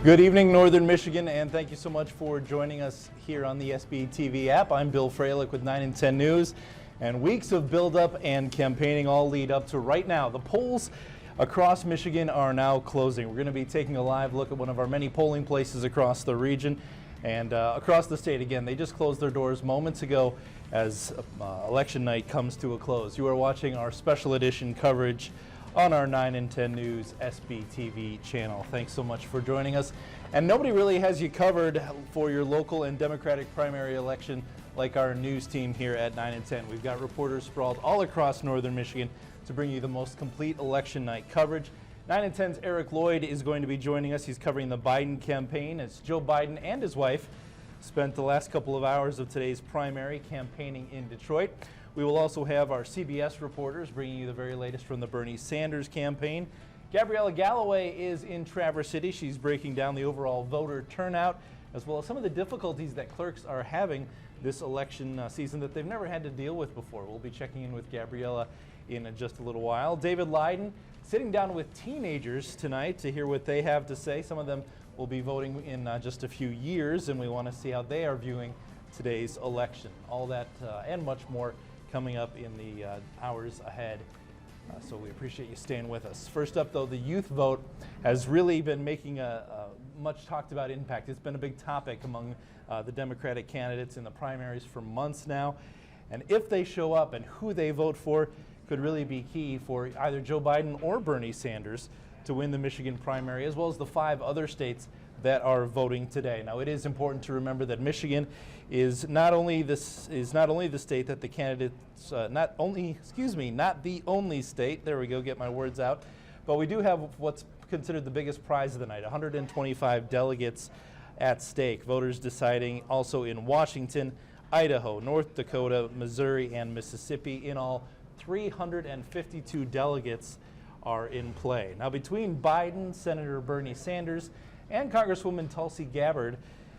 Good evening, Northern Michigan, and thank you so much for joining us here on the SB TV app. I'm Bill Froehlich with 9 and 10 News, and weeks of buildup and campaigning all lead up to right now. The polls across Michigan are now closing. We're going to be taking a live look at one of our many polling places across the region and across the state. Again, they just closed their doors moments ago as election night comes to a close. You are watching our special edition coverage on our 9 and 10 News SB TV channel. Thanks so much for joining us. And nobody really has you covered for your local and Democratic primary election like our news team here at 9 and 10. We've got reporters sprawled all across Northern Michigan to bring you the most complete election night coverage. 9 and 10's Eric Lloyd is going to be joining us. He's covering the Biden campaign as Joe Biden and his wife spent the last couple of hours of today's primary campaigning in Detroit. We will also have our CBS reporters bringing you the very latest from the Bernie Sanders campaign. Gabriella Galloway is in Traverse City. She's breaking down the overall voter turnout, as well as some of the difficulties that clerks are having this election season that they've never had to deal with before. We'll be checking in with Gabriella in just a little while. David Leiden sitting down with teenagers tonight to hear what they have to say. Some of them will be voting in just a few years, and we want to see how they are viewing today's election. All that and much more coming up in the hours ahead. So we appreciate you staying with us. First up, though, the youth vote has really been making a much talked about impact. It's been a big topic among the Democratic candidates in the primaries for months now. And if they show up and who they vote for could really be key for either Joe Biden or Bernie Sanders to win the Michigan primary, as well as the 5 other states that are voting today. Now, it is important to remember that Michigan is not only the state that the candidates not the only state. There we go, get my words out. But we do have what's considered the biggest prize of the night, 125 delegates at stake. Voters deciding also in Washington, Idaho, North Dakota, Missouri, and Mississippi. In all, 352 delegates are in play. Now, between Biden, Senator Bernie Sanders, and Congresswoman Tulsi Gabbard,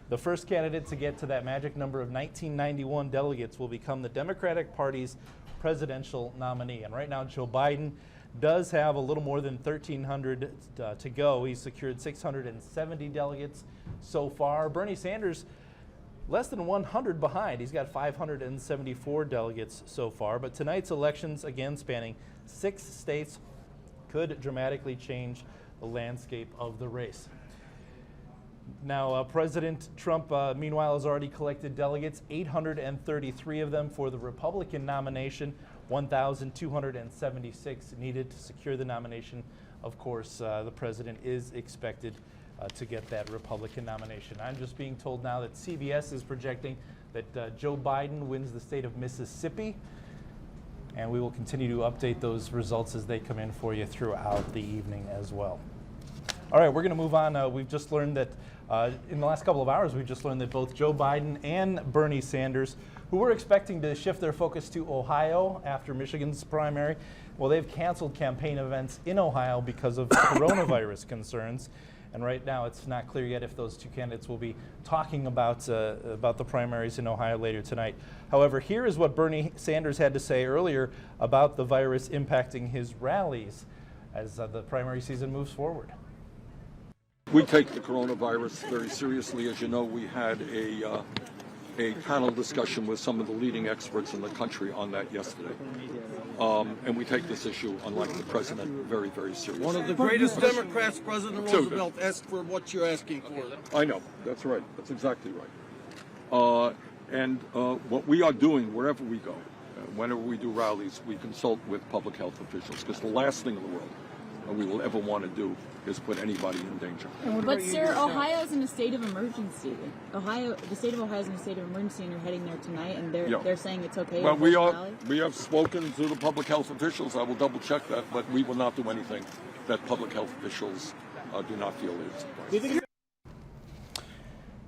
the first candidate to get to that magic number of 1991 delegates will become the Democratic Party's presidential nominee. And right now, Joe Biden does have a little more than 1,300 to go. He's secured 670 delegates so far. Bernie Sanders less than 100 behind. He's got 574 delegates so far. But tonight's elections, again spanning 6 states, could dramatically change the landscape of the race. Now, President Trump, meanwhile, has already collected delegates, 833 of them for the Republican nomination, 1,276 needed to secure the nomination. Of course, the president is expected to get that Republican nomination. I'm just being told now that CBS is projecting that Joe Biden wins the state of Mississippi, and we will continue to update those results as they come in for you throughout the evening as well. All right, we're going to move on. We've just learned that in the last couple of hours, we've just learned that both Joe Biden and Bernie Sanders, who were expecting to shift their focus to Ohio after Michigan's primary, well, they've canceled campaign events in Ohio because of coronavirus concerns. And right now, it's not clear yet if those two candidates will be talking about the primaries in Ohio later tonight. However, here is what Bernie Sanders had to say earlier about the virus impacting his rallies as the primary season moves forward. We take the coronavirus very seriously. As you know, we had a panel discussion with some of the leading experts in the country on that yesterday. And we take this issue, unlike the president, very, very seriously. One of the greatest Democrats, President Roosevelt, asked for what you're asking for. I know. That's right. That's exactly right. And what we are doing wherever we go, whenever we do rallies, we consult with public health officials, because the last thing in the world we will ever want to do is put anybody in danger. But sir, Ohio's in a state of emergency. The state of Ohio is in a state of emergency, and you're heading there tonight, and they're saying it's okay. Well, we have spoken to the public health officials. I will double check that, but we will not do anything that public health officials do not feel is.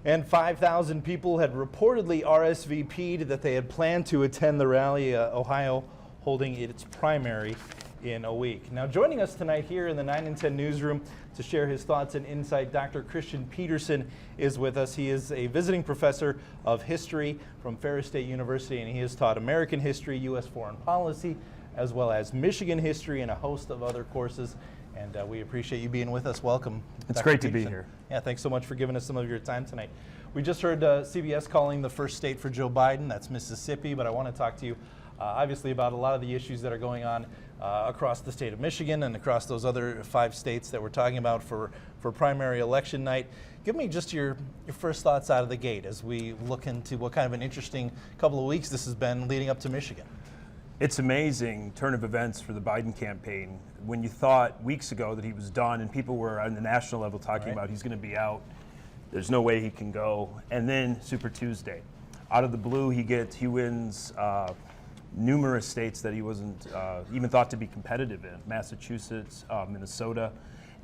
And 5,000 people had reportedly RSVP'd that they had planned to attend the rally, Ohio holding its primary in a week. Now, joining us tonight here in the 9 and 10 newsroom to share his thoughts and insight, Dr. Christian Peterson is with us. He is a visiting professor of history from Ferris State University, and he has taught American history, U.S. foreign policy, as well as Michigan history and a host of other courses. And we appreciate you being with us. Welcome. It's Dr. great to be Peterson. here. Yeah, thanks so much for giving us some of your time tonight. We just heard CBS calling the first state for Joe Biden. That's Mississippi. But I want to talk to you, obviously, about a lot of the issues that are going on across the state of Michigan and across those other 5 states that we're talking about for primary election night. Give me just your first thoughts out of the gate as we look into what kind of an interesting couple of weeks this has been leading up to Michigan. It's amazing turn of events for the Biden campaign. When you thought weeks ago that he was done and people were on the national level talking about he's going to be out, there's no way he can go. And then Super Tuesday. Out of the blue, he wins numerous states that he wasn't even thought to be competitive in, Massachusetts, Minnesota.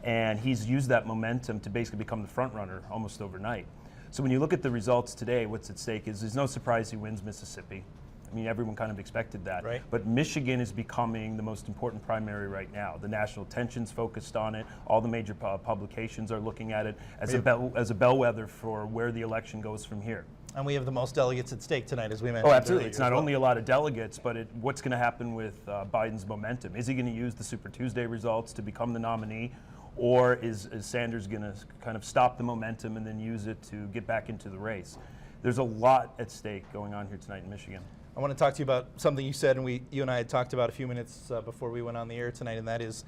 And he's used that momentum to basically become the front runner almost overnight. So when you look at the results today, what's at stake is there's no surprise he wins Mississippi. I mean, everyone kind of expected that. Right. But Michigan is becoming the most important primary right now. The national attention's focused on it. All the major publications are looking at it as a bellwether for where the election goes from here. And we have the most delegates at stake tonight, as we mentioned. Oh, absolutely. Earlier It's not as well. only a lot of delegates, but what's going to happen with Biden's momentum? Is he going to use the Super Tuesday results to become the nominee? Or is Sanders going to kind of stop the momentum and then use it to get back into the race? There's a lot at stake going on here tonight in Michigan. I want to talk to you about something you said, and you and I had talked about a few minutes before we went on the air tonight, and that is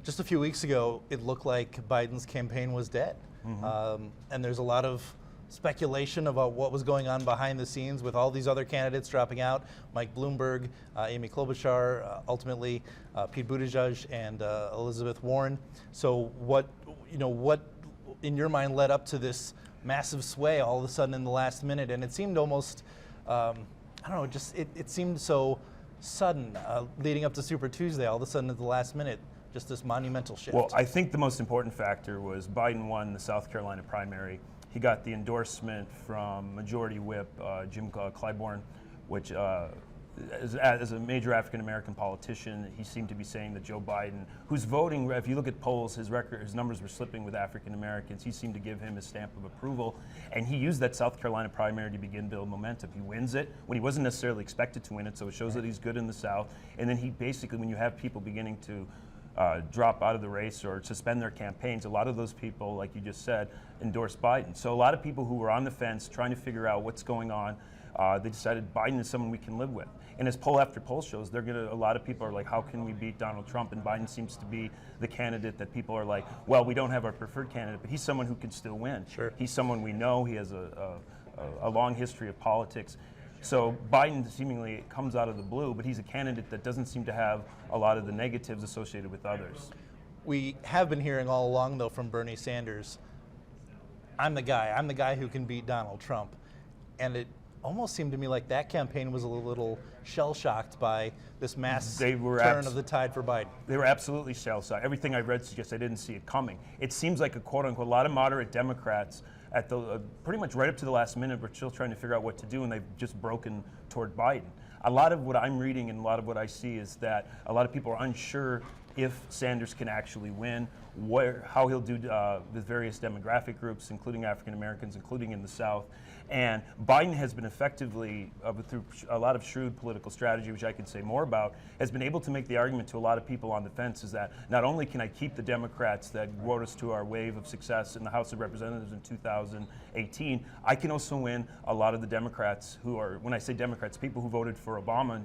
just a few weeks ago, it looked like Biden's campaign was dead. And there's a lot of speculation about what was going on behind the scenes with all these other candidates dropping out, Mike Bloomberg, Amy Klobuchar, ultimately Pete Buttigieg, and Elizabeth Warren. So what in your mind led up to this massive sway all of a sudden in the last minute? And it seemed almost, I don't know, just it seemed so sudden leading up to Super Tuesday, all of a sudden at the last minute, just this monumental shift. Well, I think the most important factor was Biden won the South Carolina primary. He got the endorsement from Majority Whip Jim Clyburn, which as a major African-American politician, he seemed to be saying that Joe Biden, who's voting, if you look at polls, his numbers were slipping with African-Americans. He seemed to give him a stamp of approval, and he used that South Carolina primary to begin build momentum. He wins it when he wasn't necessarily expected to win it, so it shows that he's good in the South. And then he basically, when you have people beginning to drop out of the race or suspend their campaigns, a lot of those people, like you just said, endorsed Biden. So a lot of people who were on the fence trying to figure out what's going on, they decided Biden is someone we can live with. And as poll after poll shows, a lot of people are like, how can we beat Donald Trump? And Biden seems to be the candidate that people are like, well, we don't have our preferred candidate, but he's someone who can still win. Sure. He's someone we know. He has a long history of politics. So Biden seemingly comes out of the blue, but he's a candidate that doesn't seem to have a lot of the negatives associated with others. We have been hearing all along, though, from Bernie Sanders, I'm the guy who can beat Donald Trump. And it almost seemed to me like that campaign was a little shell-shocked by this mass turn of the tide for Biden. They were absolutely shell-shocked. Everything I read suggests I didn't see it coming. It seems like a quote-unquote, a lot of moderate Democrats at the pretty much right up to the last minute were still trying to figure out what to do, and they've just broken toward Biden. A lot of what I'm reading and a lot of what I see is that a lot of people are unsure if Sanders can actually win, how he'll do with various demographic groups, including African Americans, including in the South. And Biden has been effectively, through a lot of shrewd political strategy, which I can say more about, has been able to make the argument to a lot of people on the fence is that not only can I keep the Democrats that brought us to our wave of success in the House of Representatives in 2018, I can also win a lot of the Democrats who are, when I say Democrats, people who voted for Obama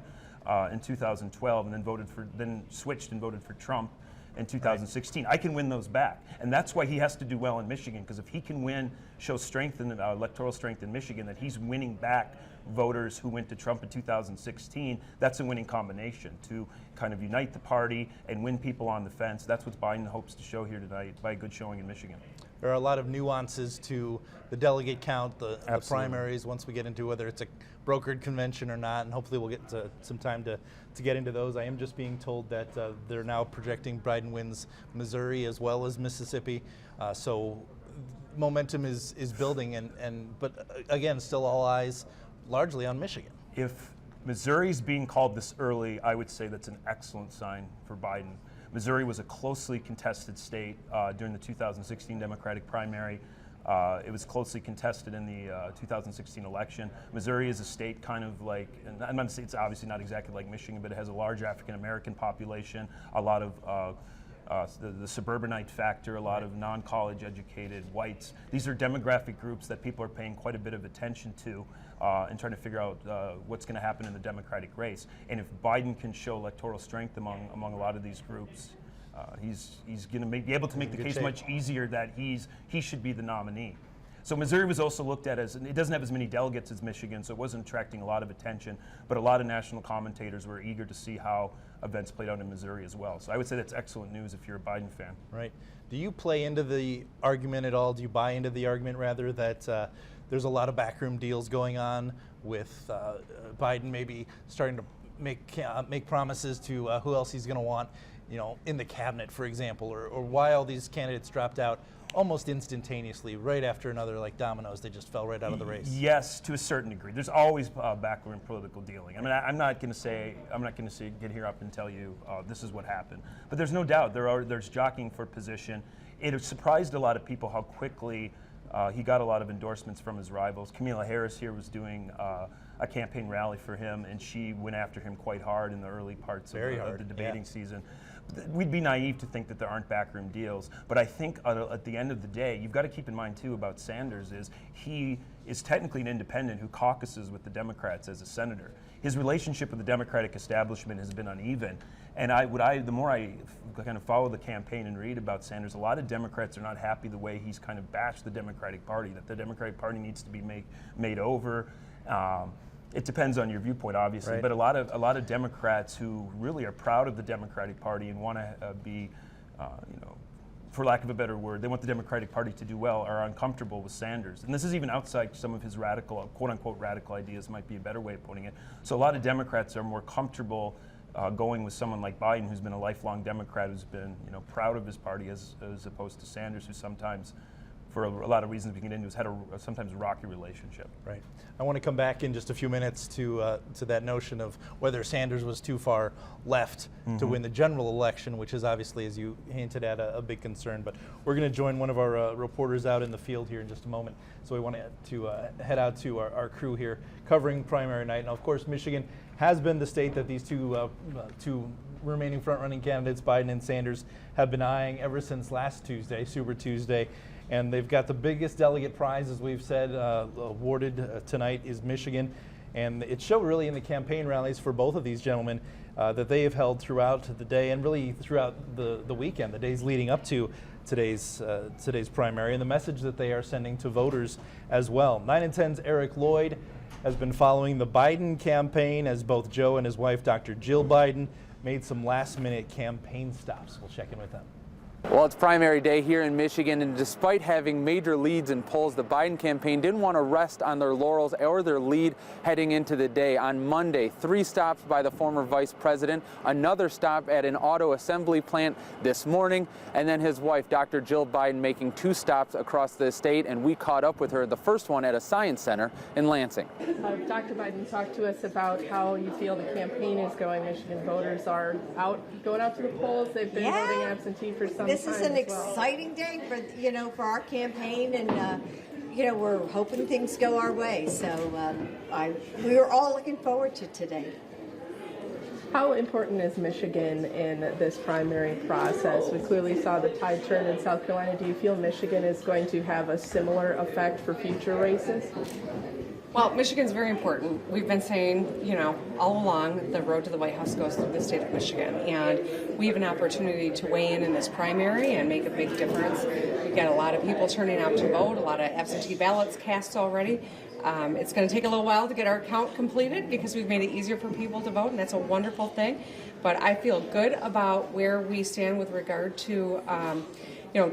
in 2012 and then switched and voted for Trump in 2016. I can win those back. And that's why he has to do well in Michigan, because if he can show strength in electoral strength in Michigan, that he's winning back voters who went to Trump in 2016, that's a winning combination to kind of unite the party and win people on the fence. That's what Biden hopes to show here tonight by a good showing in Michigan. There are a lot of nuances to the delegate count, the primaries, once we get into whether it's a brokered convention or not, and hopefully we'll get some time to get into those. I am just being told that they're now projecting Biden wins Missouri as well as Mississippi. So momentum is building, but again, still all eyes largely on Michigan. If Missouri's being called this early, I would say that's an excellent sign for Biden. Missouri was a closely contested state during the 2016 Democratic primary. It was closely contested in the 2016 election. Missouri is a state kind of like, and I'm not saying it's obviously not exactly like Michigan, but it has a large African American population, a lot of the suburbanite factor, a lot of non-college educated whites. These are demographic groups that people are paying quite a bit of attention to and trying to figure out what's going to happen in the Democratic race. And if Biden can show electoral strength among a lot of these groups, he's going to be able to make the case much easier that he should be the nominee. So Missouri was also looked at as, it doesn't have as many delegates as Michigan, so it wasn't attracting a lot of attention, but a lot of national commentators were eager to see how events played out in Missouri as well. So I would say that's excellent news if you're a Biden fan. Right. Do you play into the argument at all? Do you buy into the argument, rather, that there's a lot of backroom deals going on with Biden maybe starting to make promises to who else he's going to want, in the cabinet, for example, or why all these candidates dropped out almost instantaneously, right after another, like dominoes, they just fell right out of the race? Yes, to a certain degree. There's always backroom political dealing. I mean, I'm not going to get here up and tell you this is what happened. But there's no doubt there's jockeying for position. It surprised a lot of people how quickly he got a lot of endorsements from his rivals. Kamala Harris here was doing a campaign rally for him, and she went after him quite hard in the early parts of the debating season. We'd be naive to think that there aren't backroom deals, but I think at the end of the day, you've got to keep in mind too about Sanders is he is technically an independent who caucuses with the Democrats as a senator. His relationship with the Democratic establishment has been uneven, and the more I kind of follow the campaign and read about Sanders, a lot of Democrats are not happy the way he's kind of bashed the Democratic Party, that the Democratic Party needs to be made over. It depends on your viewpoint, obviously, right. But a lot of Democrats who really are proud of the Democratic Party and want to be, for lack of a better word, they want the Democratic Party to do well, are uncomfortable with Sanders. And this is even outside some of his radical, quote-unquote radical ideas, might be a better way of putting it. So a lot of Democrats are more comfortable going with someone like Biden, who's been a lifelong Democrat, who's been proud of his party, as opposed to Sanders, who sometimes, for a lot of reasons we can get into, has had a sometimes rocky relationship. Right. I want to come back in just a few minutes to that notion of whether Sanders was too far left to win the general election, which is obviously, as you hinted at, a big concern. But we're going to join one of our reporters out in the field here in just a moment. So we want to head out to our crew here covering primary night. Now, of course, Michigan has been the state that these two remaining front-running candidates, Biden and Sanders, have been eyeing ever since last Tuesday, Super Tuesday. And they've got the biggest delegate prize, as we've said, awarded tonight is Michigan. And it showed really in the campaign rallies for both of these gentlemen that they have held throughout the day and really throughout the weekend, the days leading up to today's primary, and the message that they are sending to voters as well. 9 and 10's Eric Lloyd has been following the Biden campaign as both Joe and his wife, Dr. Jill Biden, made some last-minute campaign stops. We'll check in with them. Well, it's primary day here in Michigan, and despite having major leads in polls, the Biden campaign didn't want to rest on their laurels or their lead heading into the day. On Monday, 3 stops by the former vice president, another stop at an auto assembly plant this morning, and then his wife, Dr. Jill Biden, making 2 stops across the state, and we caught up with her, the first one at a science center in Lansing. Dr. Biden, talk to us about how you feel the campaign is going. Michigan voters are going out to the polls. They've been voting absentee for some This is an exciting day for our campaign, and we're hoping things go our way. So we are all looking forward to today. How important is Michigan in this primary process? We clearly saw the tide turn in South Carolina. Do you feel Michigan is going to have a similar effect for future races? Well, Michigan's very important. We've been saying, all along, the road to the White House goes through the state of Michigan, and we have an opportunity to weigh in this primary and make a big difference. We've got a lot of people turning out to vote, a lot of absentee ballots cast already. It's going to take a little while to get our count completed because we've made it easier for people to vote, and that's a wonderful thing. But I feel good about where we stand with regard to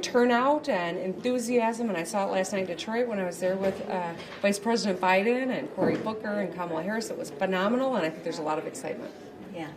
turnout and enthusiasm, and I saw it last night in Detroit when I was there with Vice President Biden and Cory Booker and Kamala Harris. It was phenomenal, and I think there's a lot of excitement. Yeah.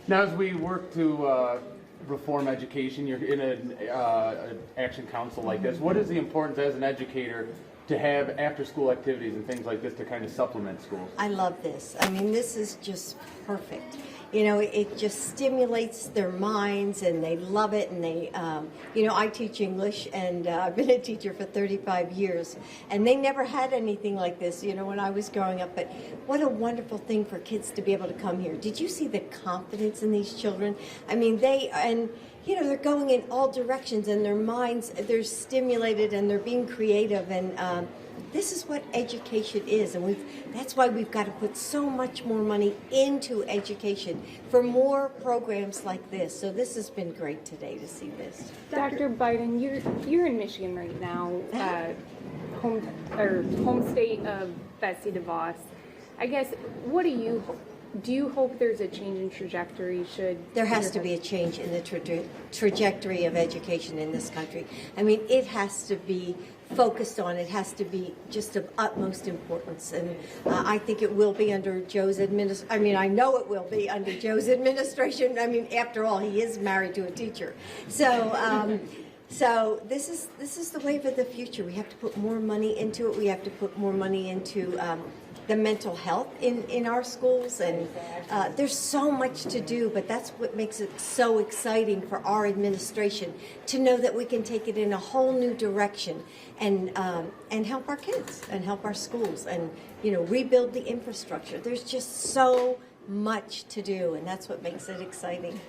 Now, as we work to reform education, you're in an action council like this. What is the importance as an educator to have after-school activities and things like this to kind of supplement schools? I love this. I mean, this is just perfect. It just stimulates their minds, and they love it. And they, I teach English, and I've been a teacher for 35 years, and they never had anything like this, when I was growing up. But what a wonderful thing for kids to be able to come here. Did you see the confidence in these children? I mean, they're going in all directions, and their minds, they're stimulated and they're being creative, and this is what education is, and that's why we've got to put so much more money into education for more programs like this. So this has been great today to see this. Dr. Biden, you're in Michigan right now, home state of Betsy DeVos. I guess, what do you hope there's a change in trajectory? There has to be a change in the trajectory of education in this country. I mean, it has to be focused on. It has to be just of utmost importance, and I think it will be under Joe's administration. I mean, I know it will be under Joe's administration. I mean, after all, he is married to a teacher, so. So this is the wave of the future. We have to put more money into it. We have to put more money into the mental health in our schools, and there's so much to do, but that's what makes it so exciting for our administration to know that we can take it in a whole new direction and help our kids and help our schools and rebuild the infrastructure. There's just so much to do, and that's what makes it exciting.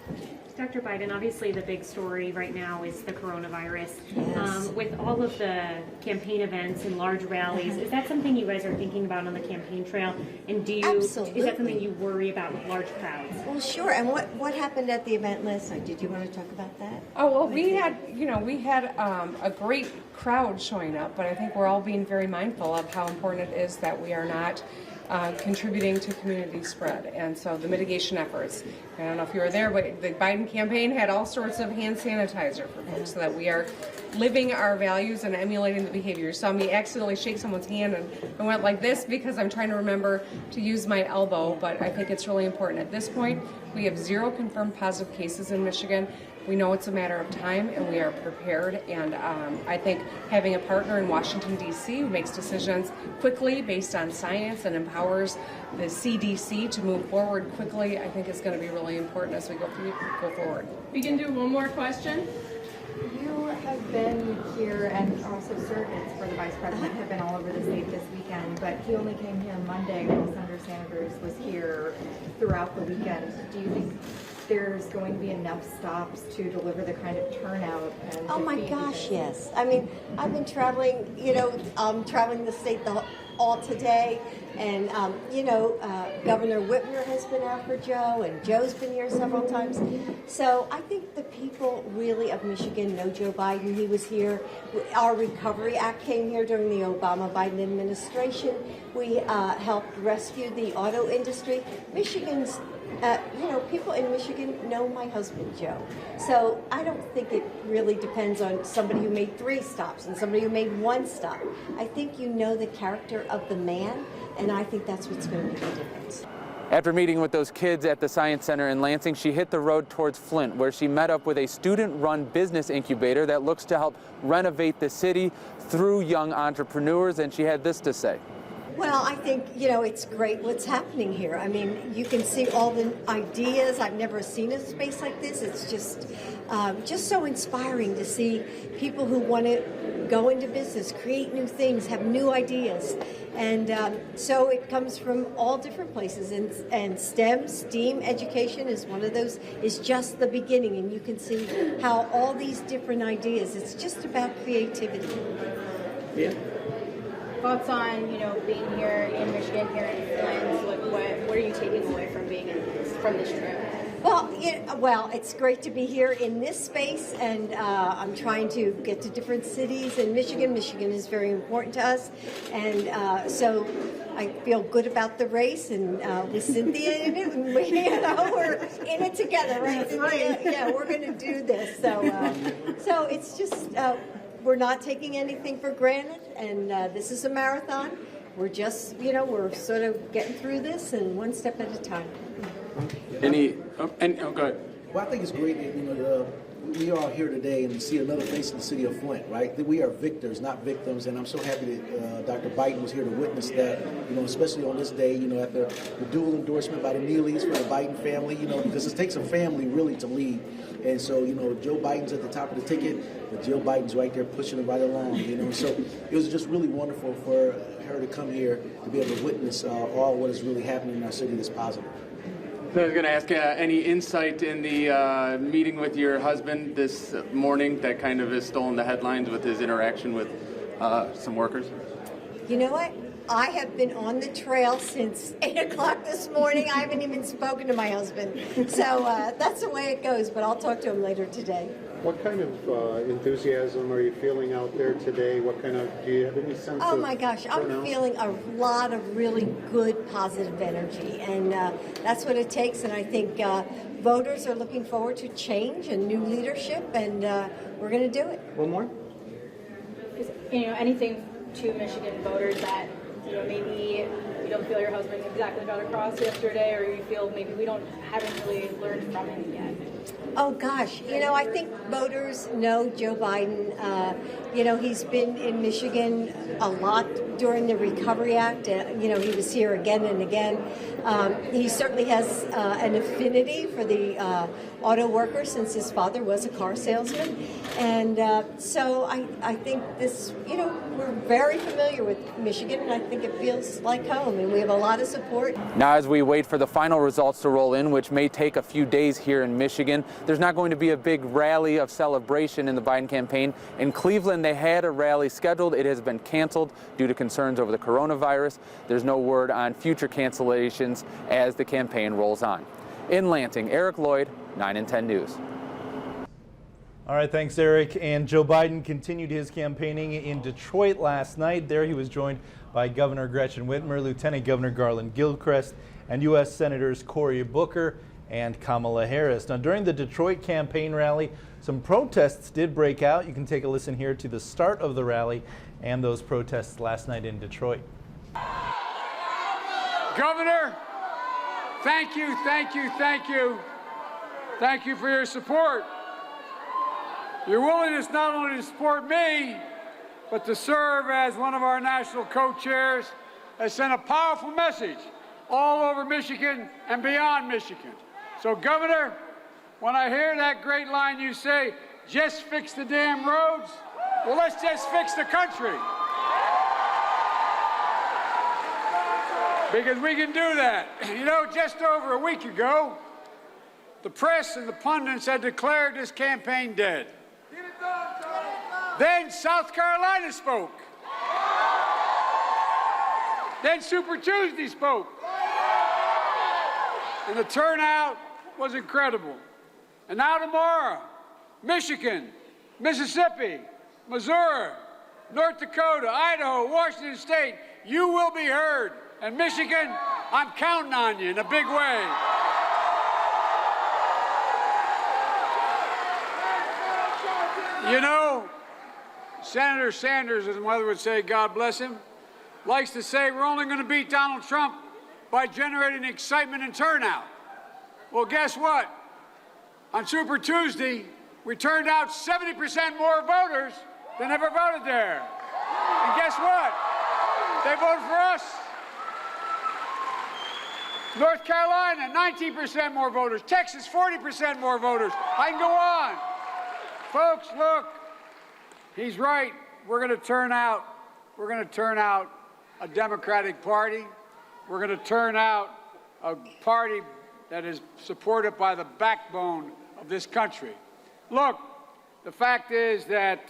Dr. Biden, obviously the big story right now is the coronavirus. Yes. With all of the campaign events and large rallies, is that something you guys are thinking about on the campaign trail? And Absolutely. Is that something you worry about with large crowds? Well, sure. And what happened at the event last night? Did you want to talk about that? Oh, well, we had a great crowd showing up, but I think we're all being very mindful of how important it is that we are not contributing to community spread. And so the mitigation efforts, I don't know if you were there, but the Biden campaign had all sorts of hand sanitizer for folks so that we are living our values and emulating the behavior. You saw me accidentally shake someone's hand and I went like this because I'm trying to remember to use my elbow, but I think it's really important. At this point, we have 0 confirmed positive cases in Michigan. We know it's a matter of time, and we are prepared. And I think having a partner in Washington, D.C., who makes decisions quickly based on science and empowers the CDC to move forward quickly, I think is going to be really important as we go forward. We can do one more question. You have been here, and also surrogates for the vice president have been all over the state this weekend, but he only came here Monday while Senator Sanders was here throughout the weekend. Do you think there's going to be enough stops to deliver the kind of turnout? And oh my gosh, yes. I mean, I've been traveling, traveling the state all today, and Governor Whitmer has been out for Joe, and Joe's been here several times. So I think the people really of Michigan know Joe Biden. He was here. Our Recovery Act came here during the Obama-Biden administration. We helped rescue the auto industry. Michigan's people in Michigan know my husband, Joe. So I don't think it really depends on somebody who made 3 stops and somebody who made 1 stop. I think you know the character of the man, and I think that's what's going to make the difference. After meeting with those kids at the Science Center in Lansing, she hit the road towards Flint, where she met up with a student-run business incubator that looks to help renovate the city through young entrepreneurs, and she had this to say. Well, I think, it's great what's happening here. I mean, you can see all the ideas. I've never seen a space like this. It's just so inspiring to see people who want to go into business, create new things, have new ideas. And so it comes from all different places. And STEAM education is one of those, is just the beginning. And you can see how all these different ideas, it's just about creativity. Yeah. Thoughts on, being here in Michigan, here in Flint? What are you taking away from from this trip? Well, it's great to be here in this space, and I'm trying to get to different cities in Michigan. Michigan is very important to us, and so I feel good about the race, and with Cynthia in it, and we're in it together, right? That's right. Yeah, we're going to do this. So it's just. We're not taking anything for granted, and this is a marathon. We're just, we're sort of getting through this, and one step at a time. Go ahead. Well, I think it's great that, we are here today and see another face in the city of Flint, right? That we are victors, not victims, and I'm so happy that Dr. Biden was here to witness that, especially on this day, after the dual endorsement by the Neelys for the Biden family, because it takes a family really to lead. And so, Joe Biden's at the top of the ticket, but Joe Biden's right there pushing it right along, So it was just really wonderful for her to come here to be able to witness all what is really happening in our city that's positive. So I was going to ask any insight in the meeting with your husband this morning that kind of is stolen the headlines with his interaction with some workers? You know what? I have been on the trail since 8 o'clock this morning. I haven't even spoken to my husband. So that's the way it goes, but I'll talk to him later today. What kind of enthusiasm are you feeling out there today? What kind of, do you have any sense of? Oh my gosh, I'm feeling a lot of really good positive energy, and that's what it takes. And I think voters are looking forward to change and new leadership, and we're going to do it. One more? Anything to Michigan voters that, maybe you don't feel your husband exactly got across yesterday, or you feel maybe haven't really learned from him yet? Oh gosh, I think voters know Joe Biden. He's been in Michigan a lot during the Recovery Act. He was here again and again. He certainly has an affinity for the auto workers since his father was a car salesman. And so I think this, we're very familiar with Michigan, and I think it feels like home, and we have a lot of support. Now, as we wait for the final results to roll in, which may take a few days here in Michigan, there's not going to be a big rally of celebration in the Biden campaign. In Cleveland, they had a rally scheduled. It has been canceled due to concerns over the coronavirus. There's no word on future cancellations as the campaign rolls on. In Lansing, Eric Lloyd, 9 and 10 News. All right, thanks, Eric. And Joe Biden continued his campaigning in Detroit last night. There he was joined by Governor Gretchen Whitmer, Lieutenant Governor Garland Gilchrist, and U.S. Senators Cory Booker and Kamala Harris. Now, during the Detroit campaign rally, some protests did break out. You can take a listen here to the start of the rally and those protests last night in Detroit. Governor, thank you, thank you, thank you. Thank you for your support. Your willingness not only to support me, but to serve as one of our national co-chairs has sent a powerful message all over Michigan and beyond Michigan. So, Governor, when I hear that great line you say, just fix the damn roads, well, let's just fix the country. Because we can do that. Just over a week ago, the press and the pundits had declared this campaign dead. Then South Carolina spoke. Then Super Tuesday spoke. And the turnout was incredible. And now tomorrow, Michigan, Mississippi, Missouri, North Dakota, Idaho, Washington State, you will be heard. And Michigan, I'm counting on you in a big way. Senator Sanders, as mother would say, God bless him, likes to say we're only going to beat Donald Trump by generating excitement and turnout. Well, guess what? On Super Tuesday, we turned out 70% more voters than ever voted there. And guess what? They voted for us. North Carolina, 19% more voters. Texas, 40% more voters. I can go on. Folks, look, he's right. We're going to turn out a Democratic Party. We're going to turn out a party that is supported by the backbone of this country. Look, the fact is that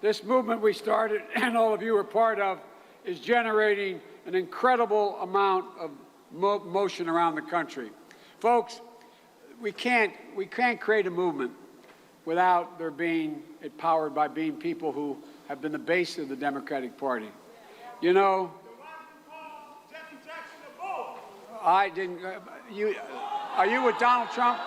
this movement we started and all of you are part of is generating an incredible amount of motion around the country. Folks, we can't create a movement without there being it powered by being people who have been the base of the Democratic Party. I didn't. Are you with Donald Trump?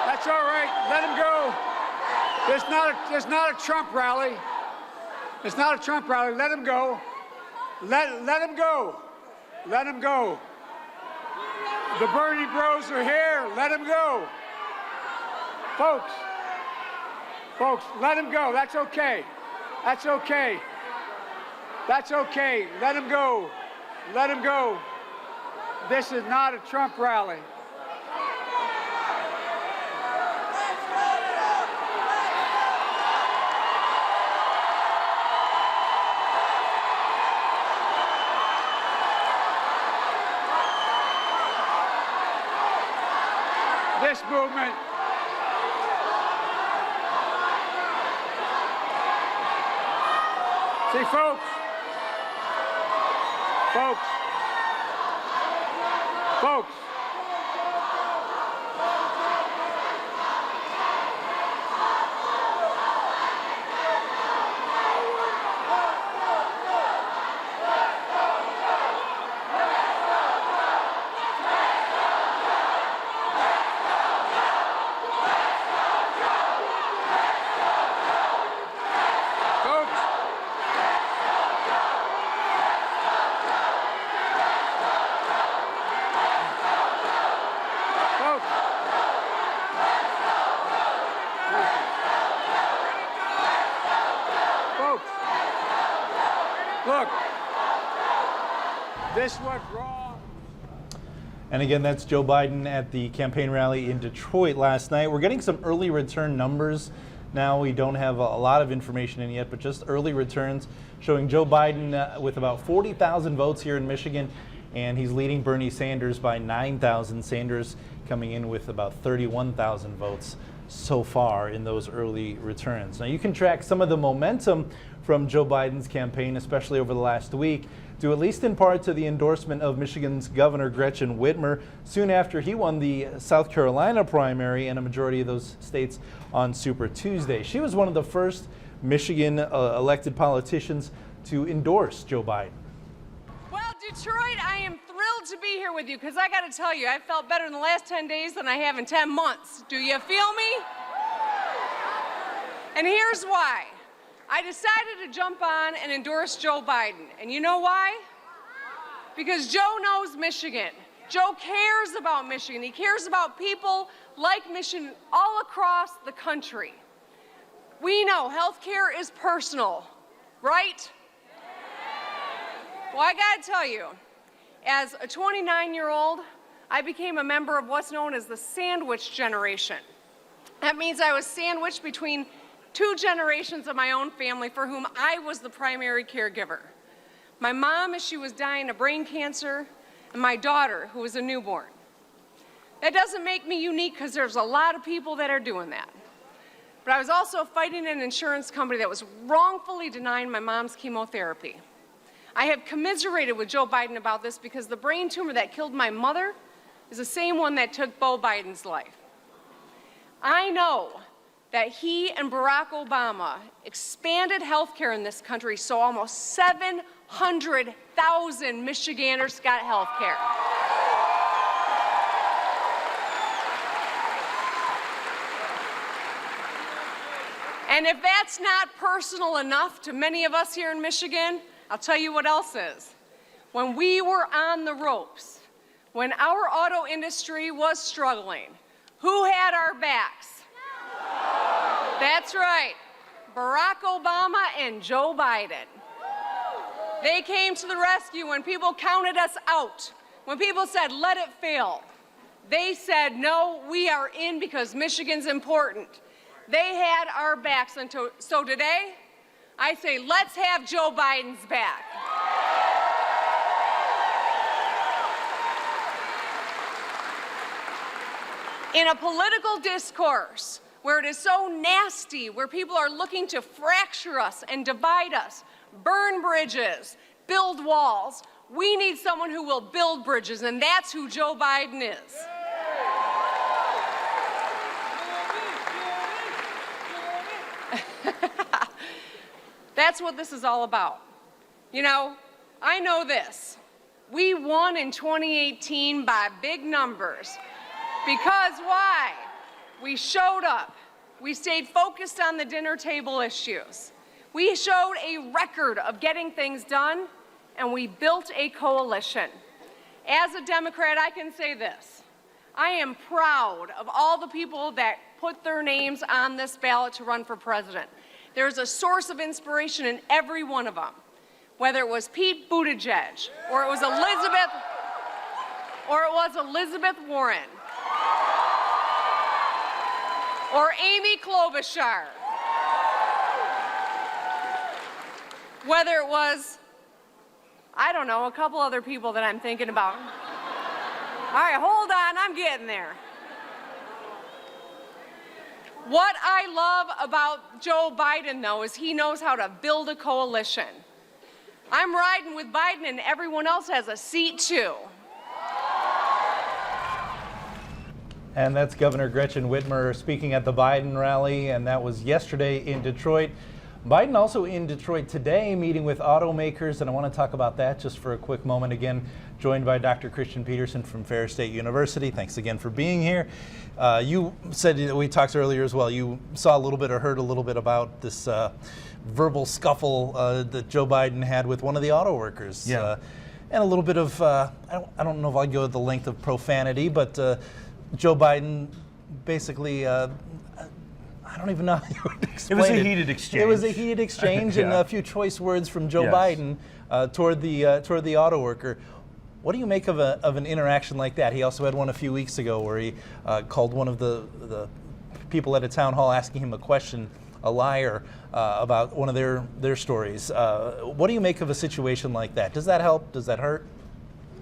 That's all right. Let him go. It's not a Trump rally. It's not a Trump rally. Let him go. Let him go. Let him go. The Bernie bros are here. Let him go. Folks, let him go. That's okay. That's okay. That's okay. Let him go. Let him go. This is not a Trump rally. This movement see, folks, look, this what's wrong. And again, that's Joe Biden at the campaign rally in Detroit last night. We're getting some early return numbers now. We don't have a lot of information in yet, but just early returns showing Joe Biden with about 40,000 votes here in Michigan, and he's leading Bernie Sanders by 9,000. Sanders coming in with about 31,000 votes so far in those early returns. Now you can track some of the momentum from Joe Biden's campaign, especially over the last week, due at least in part to the endorsement of Michigan's Governor Gretchen Whitmer soon after he won the South Carolina primary and a majority of those states on Super Tuesday. She was one of the first Michigan elected politicians to endorse Joe Biden. Well, Detroit, I am thrilled to be here with you because I got to tell you, I felt better in the last 10 days than I have in 10 months. Do you feel me? And here's why. I decided to jump on and endorse Joe Biden. And you know why? Because Joe knows Michigan. Joe cares about Michigan. He cares about people like Michigan all across the country. We know healthcare is personal, right? Well, I gotta tell you, as a 29-year-old, I became a member of what's known as the sandwich generation. That means I was sandwiched between two generations of my own family for whom I was the primary caregiver. My mom, as she was dying of brain cancer, and my daughter, who was a newborn. That doesn't make me unique because there's a lot of people that are doing that. But I was also fighting an insurance company that was wrongfully denying my mom's chemotherapy. I have commiserated with Joe Biden about this because the brain tumor that killed my mother is the same one that took Beau Biden's life. I know that he and Barack Obama expanded health care in this country so almost 700,000 Michiganders got health care. And if that's not personal enough to many of us here in Michigan, I'll tell you what else is. When we were on the ropes, when our auto industry was struggling, who had our backs? That's right, Barack Obama and Joe Biden. They came to the rescue when people counted us out, when people said, let it fail. They said, no, we are in because Michigan's important. They had our backs, and so today, I say, let's have Joe Biden's back. In a political discourse where it is so nasty, where people are looking to fracture us and divide us, burn bridges, build walls, we need someone who will build bridges, and that's who Joe Biden is. That's what this is all about. You know, I know this. We won in 2018 by big numbers. Because why? We showed up. We stayed focused on the dinner table issues. We showed a record of getting things done, and we built a coalition. As a Democrat, I can say this. I am proud of all the people that put their names on this ballot to run for president. There's a source of inspiration in every one of them. whether it was Pete Buttigieg, or it was Elizabeth Warren, or Amy Klobuchar, whether it was, I don't know, a couple other people that I'm thinking about. All right, hold on, I'm getting there. What I love about Joe Biden, though, is he knows how to build a coalition. I'm riding with Biden, and everyone else has a seat, too. And that's Governor Gretchen Whitmer speaking at the Biden rally, and that was yesterday in Detroit. Biden also in Detroit today, meeting with automakers, and I want to talk about that just for a quick moment. Again, joined by Dr. Christian Peterson from Ferris State University. Thanks again for being here. You said, we talked earlier as well, you saw a little bit or heard a little bit about this verbal scuffle that Joe Biden had with one of the auto workers. Yeah. And a little bit of, I don't know if I'll go the length of profanity, but Joe Biden basically, I don't even know how you would explain it. It was a heated exchange. It was a heated exchange and a few choice words from Joe Biden toward the auto worker. What do you make of an interaction like that? He also had one a few weeks ago where he called one of the people at a town hall asking him a question a liar about one of their stories. What do you make of a situation like that? Does that help? Does that hurt?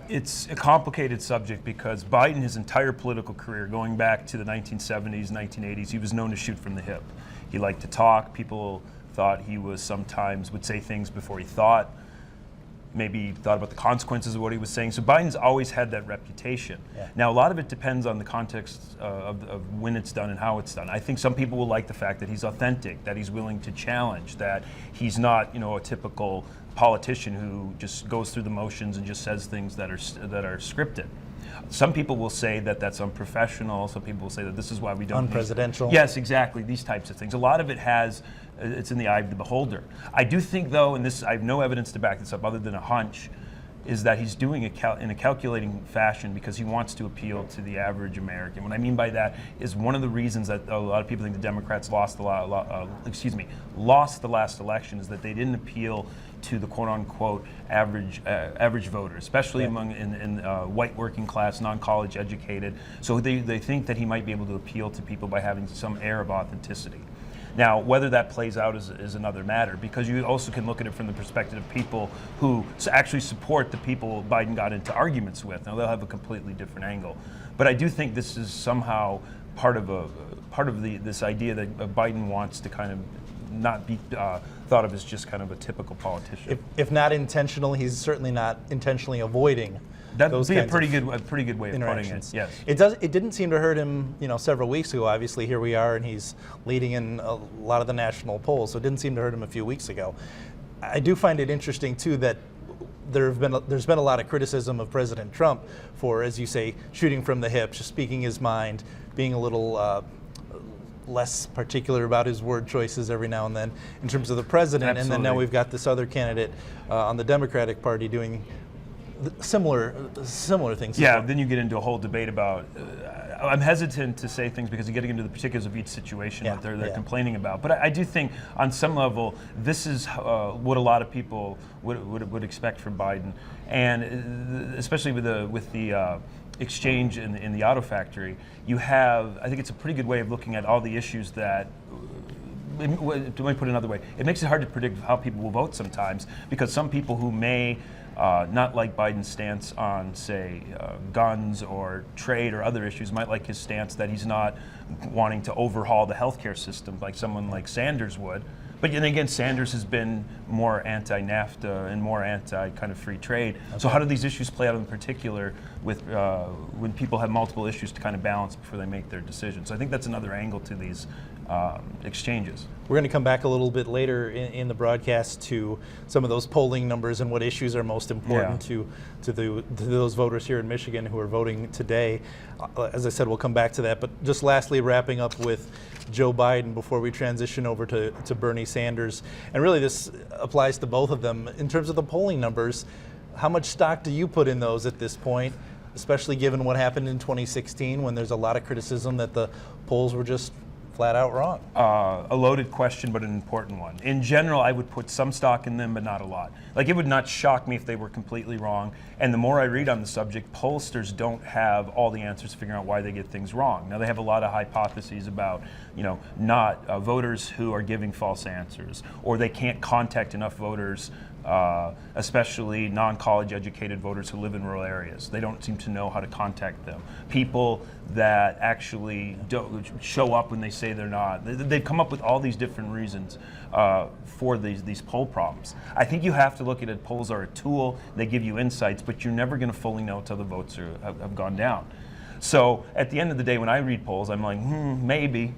It's a complicated subject because Biden, his entire political career, going back to the 1970s, 1980s, he was known to shoot from the hip. He liked to talk. People thought he sometimes would say things before he thought. Maybe thought about the consequences of what he was saying. So Biden's always had that reputation. Yeah. Now, a lot of it depends on the context of when it's done and how it's done. I think some people will like the fact that he's authentic, that he's willing to challenge, that he's not, a typical politician who just goes through the motions and just says things that are scripted. Some people will say that that's unprofessional. Some people will say that this is why we don't. Unpresidential. Yes, exactly. These types of things. A lot of it it's in the eye of the beholder. I do think, though, and I have no evidence to back this up other than a hunch, is that he's doing it in a calculating fashion because he wants to appeal to the average American. What I mean by that is one of the reasons that a lot of people think the Democrats lost the last election is that they didn't appeal to the quote-unquote average voter, especially among white working class, non-college educated. So they think that he might be able to appeal to people by having some air of authenticity. Now, whether that plays out is another matter, because you also can look at it from the perspective of people who actually support the people Biden got into arguments with. Now, they'll have a completely different angle. But I do think this is somehow part of this idea that Biden wants to kind of not be thought of as just kind of a typical politician. If not intentional, he's certainly not intentionally avoiding. That would be a pretty good way of putting it. Yes. It didn't seem to hurt him, several weeks ago. Obviously, here we are, and he's leading in a lot of the national polls. So it didn't seem to hurt him a few weeks ago. I do find it interesting too that there's been a lot of criticism of President Trump for, as you say, shooting from the hip, just speaking his mind, being a little less particular about his word choices every now and then in terms of the president. Absolutely. And then now we've got this other candidate on the Democratic Party doing similar things. Yeah, then you get into a whole debate about. I'm hesitant to say things because you're getting into the particulars of each situation that they're complaining about. But I do think, on some level, this is what a lot of people would expect from Biden, and especially with the exchange in the auto factory. You have, I think, it's a pretty good way of looking at all the issues that. Let me put it another way. It makes it hard to predict how people will vote sometimes, because some people who may not like Biden's stance on, say, guns or trade or other issues might like his stance that he's not wanting to overhaul the healthcare system like someone like Sanders would. But then again, Sanders has been more anti-NAFTA and more anti-kind of free trade. Okay. So how do these issues play out in particular with when people have multiple issues to kind of balance before they make their decisions? So I think that's another angle to these exchanges. We're going to come back a little bit later in the broadcast to some of those polling numbers and what issues are most important to those voters here in Michigan who are voting today. As I said, we'll come back to that. But just lastly, wrapping up with Joe Biden before we transition over to Bernie Sanders. And really this applies to both of them. In terms of the polling numbers, how much stock do you put in those at this point, especially given what happened in 2016 when there's a lot of criticism that the polls were just flat out wrong? A loaded question, but an important one. In general, I would put some stock in them, but not a lot. Like, it would not shock me if they were completely wrong. And the more I read on the subject, pollsters don't have all the answers to figuring out why they get things wrong. Now, they have a lot of hypotheses about, not voters who are giving false answers, or they can't contact enough voters, especially non-college educated voters who live in rural areas. They don't seem to know how to contact them. People that actually don't show up when they say they're not. They've come up with all these different reasons for these poll problems. I think you have to look at it. Polls are a tool. They give you insights, but you're never going to fully know until the votes have gone down. So at the end of the day, when I read polls, I'm like, maybe.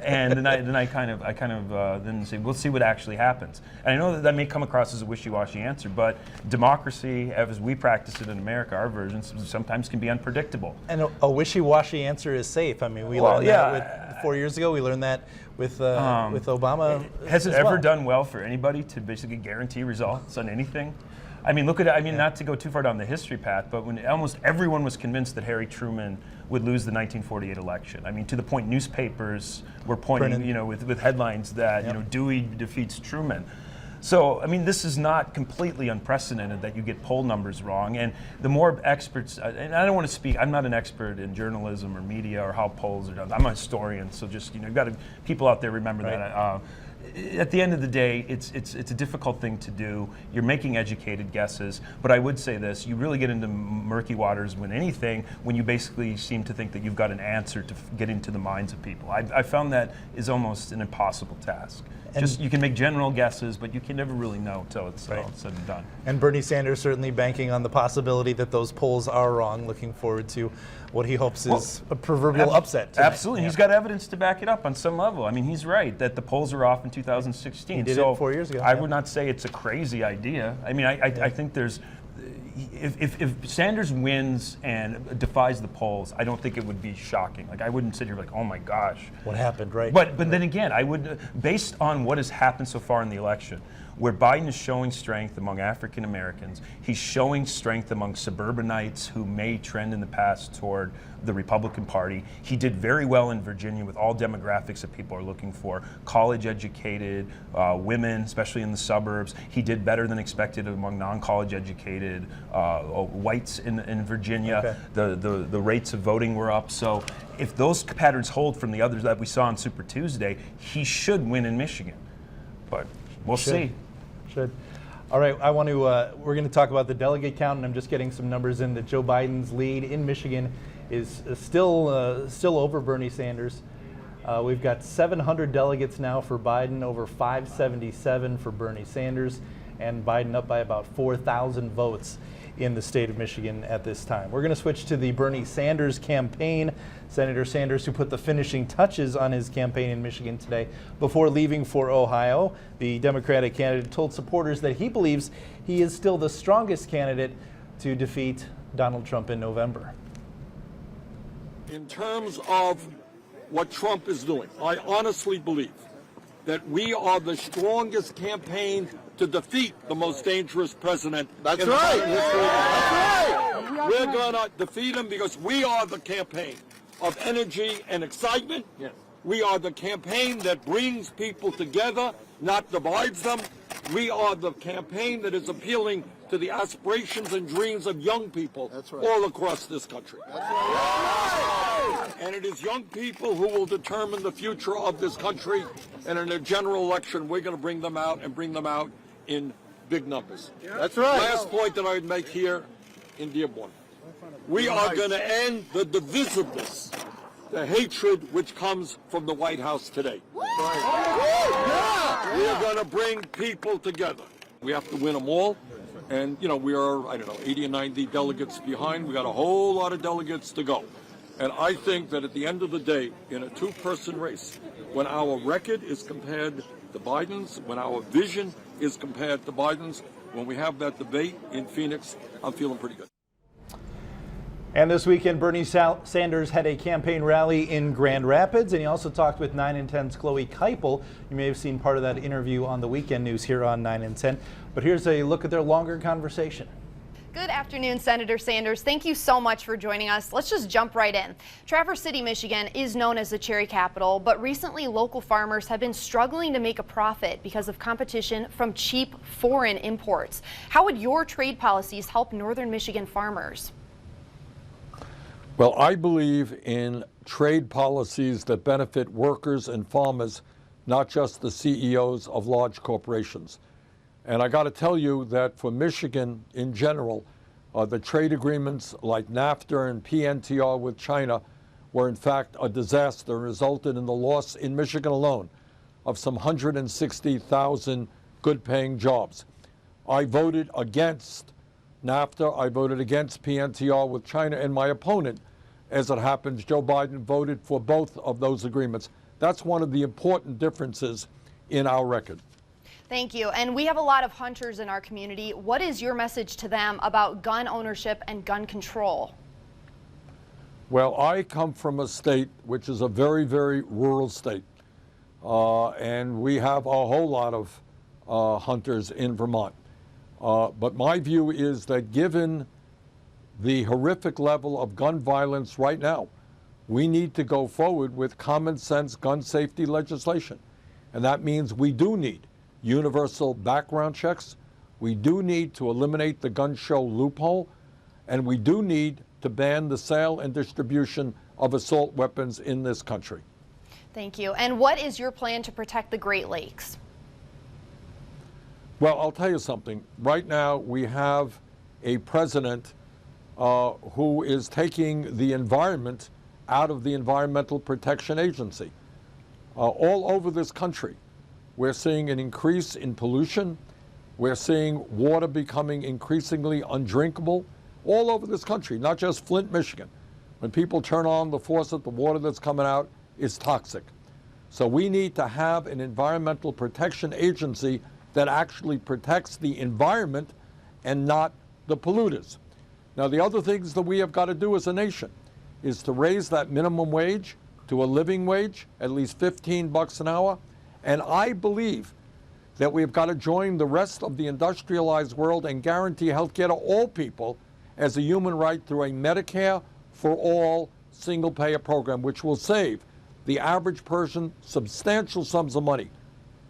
And then I kind of then say, we'll see what actually happens. And I know that may come across as a wishy-washy answer, but democracy, as we practice it in America, our version, sometimes can be unpredictable. And a wishy-washy answer is safe. I mean, we learned that 4 years ago. We learned that with Obama. Has it ever done well for anybody to basically guarantee results on anything? I mean, look at it. I mean, not to go too far down the history path, but when almost everyone was convinced that Harry Truman would lose the 1948 election. I mean, to the point newspapers were pointing, with headlines that Dewey defeats Truman. So, I mean, this is not completely unprecedented that you get poll numbers wrong. And the more experts, and I don't want to speak, I'm not an expert in journalism or media or how polls are done. I'm a historian, so just, you've got to, people out there remember that. At the end of the day, it's a difficult thing to do. You're making educated guesses, but I would say this: you really get into murky waters when you basically seem to think that you've got an answer to get into the minds of people. I found that is almost an impossible task. You can make general guesses, but you can never really know until it's all said and done. And Bernie Sanders certainly banking on the possibility that those polls are wrong, looking forward to what he hopes is a proverbial upset tonight. Absolutely. He's got evidence to back it up on some level. I mean, he's right that the polls are off in 2016. He did it 4 years ago. I would not say it's a crazy idea. I mean, I think there's... If Sanders wins and defies the polls, I don't think it would be shocking. Like, I wouldn't sit here like, oh my gosh. What happened, right? But then again, I would, based on what has happened so far in the election, where Biden is showing strength among African Americans, he's showing strength among suburbanites who may trend in the past toward the Republican Party. He did very well in Virginia with all demographics that people are looking for: college educated, women, especially in the suburbs. He did better than expected among non-college educated whites in Virginia. Okay. The rates of voting were up. So if those patterns hold from the others that we saw on Super Tuesday, he should win in Michigan. But we'll see. Should. All right, we're going to talk about the delegate count, and I'm just getting some numbers in that Joe Biden's lead in Michigan is still over Bernie Sanders. We've got 700 delegates now for Biden, over 577 for Bernie Sanders, and Biden up by about 4,000 votes in the state of Michigan at this time. We're going to switch to the Bernie Sanders campaign. Senator Sanders, who put the finishing touches on his campaign in Michigan today before leaving for Ohio. The Democratic candidate told supporters that he believes he is still the strongest candidate to defeat Donald Trump in November. In terms of what Trump is doing, I honestly believe that we are the strongest campaign to defeat the most dangerous president. That's right. That's right. We're going to defeat him because we are the campaign of energy and excitement. Yes. We are the campaign that brings people together, not divides them. We are the campaign that is appealing to the aspirations and dreams of young people all across this country. That's right. And it is young people who will determine the future of this country. And in a general election, we're going to bring them out and bring them out in big numbers. That's right. Last point that I would make here in Dearborn. We are going to end the divisiveness, the hatred which comes from the White House today. We are going to bring people together. We have to win them all. And, we are, 80 or 90 delegates behind. We got a whole lot of delegates to go. And I think that at the end of the day, in a two-person race, when our record is compared to Biden's, when our vision is compared to Biden's, when we have that debate in Phoenix, I'm feeling pretty good. And this weekend, Bernie Sanders had a campaign rally in Grand Rapids, and he also talked with 9 and 10's Chloe Keipel. You may have seen part of that interview on the Weekend News here on 9 and 10. But here's a look at their longer conversation. Good afternoon, Senator Sanders. Thank you so much for joining us. Let's just jump right in. Traverse City, Michigan is known as the cherry capital, but recently local farmers have been struggling to make a profit because of competition from cheap foreign imports. How would your trade policies help northern Michigan farmers? Well, I believe in trade policies that benefit workers and farmers, not just the CEOs of large corporations. And I got to tell you that for Michigan in general, the trade agreements like NAFTA and PNTR with China were in fact a disaster and resulted in the loss in Michigan alone of some 160,000 good-paying jobs. I voted against NAFTA, I voted against PNTR with China, and my opponent, as it happens, Joe Biden, voted for both of those agreements. That's one of the important differences in our record. Thank you. And we have a lot of hunters in our community. What is your message to them about gun ownership and gun control? Well, I come from a state which is a very, very rural state. And we have a whole lot of hunters in Vermont. But my view is that given the horrific level of gun violence right now, we need to go forward with common sense gun safety legislation. And that means we do need universal background checks. We do need to eliminate the gun show loophole. And we do need to ban the sale and distribution of assault weapons in this country. Thank you. And what is your plan to protect the Great Lakes? Well, I'll tell you something. Right now, we have a president who is taking the environment out of the Environmental Protection Agency. All over this country, we're seeing an increase in pollution. We're seeing water becoming increasingly undrinkable all over this country, not just Flint, Michigan. When people turn on the faucet, the water that's coming out is toxic. So we need to have an Environmental Protection Agency that actually protects the environment and not the polluters. Now, the other things that we have got to do as a nation is to raise that minimum wage to a living wage, at least $15 an hour. And I believe that we've got to join the rest of the industrialized world and guarantee health care to all people as a human right through a Medicare for all single-payer program, which will save the average person substantial sums of money,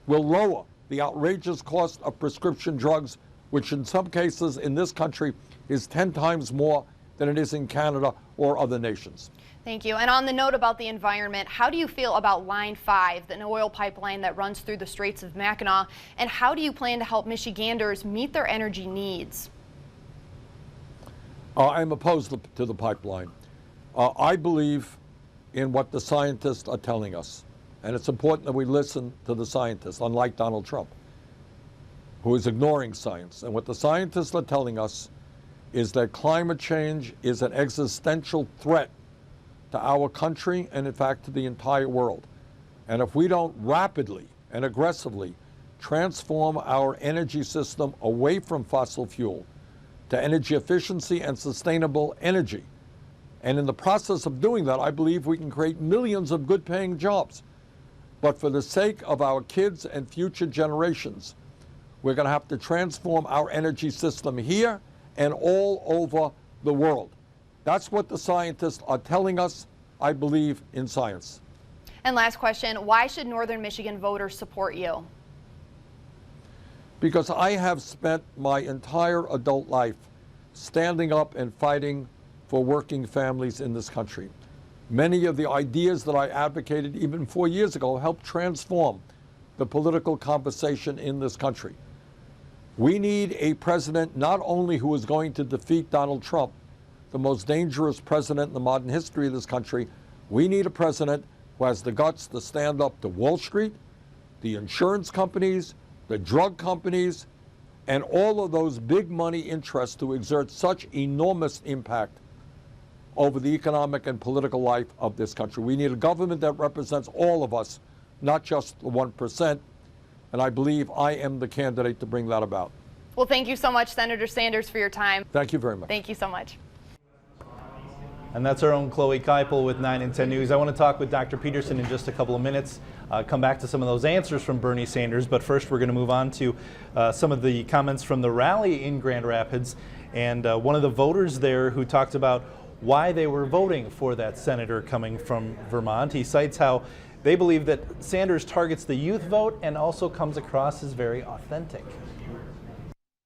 will lower the outrageous cost of prescription drugs, which in some cases in this country is 10 times more than it is in Canada or other nations. Thank you. And on the note about the environment, how do you feel about Line 5, an oil pipeline that runs through the Straits of Mackinac, and how do you plan to help Michiganders meet their energy needs? I'm opposed to the pipeline. I believe in what the scientists are telling us. And it's important that we listen to the scientists, unlike Donald Trump, who is ignoring science. And what the scientists are telling us is that climate change is an existential threat to our country and, in fact, to the entire world. And if we don't rapidly and aggressively transform our energy system away from fossil fuel to energy efficiency and sustainable energy, and in the process of doing that, I believe we can create millions of good-paying jobs. But for the sake of our kids and future generations, we're going to have to transform our energy system here and all over the world. That's what the scientists are telling us. I believe in science. And last question, why should northern Michigan voters support you? Because I have spent my entire adult life standing up and fighting for working families in this country. Many of the ideas that I advocated even 4 years ago helped transform the political conversation in this country. We need a president not only who is going to defeat Donald Trump, the most dangerous president in the modern history of this country. We need a president who has the guts to stand up to Wall Street, the insurance companies, the drug companies, and all of those big money interests to exert such enormous impact over the economic and political life of this country. We need a government that represents all of us, not just the 1%. And I believe I am the candidate to bring that about. Well, thank you so much, Senator Sanders, for your time. Thank you very much. Thank you so much. And that's our own Chloe Keipel with 9 and 10 News. I want to talk with Dr. Peterson in just a couple of minutes, come back to some of those answers from Bernie Sanders. But first, we're going to move on to some of the comments from the rally in Grand Rapids. And one of the voters there who talked about why they were voting for that senator coming from Vermont, he cites how they believe that Sanders targets the youth vote and also comes across as very authentic.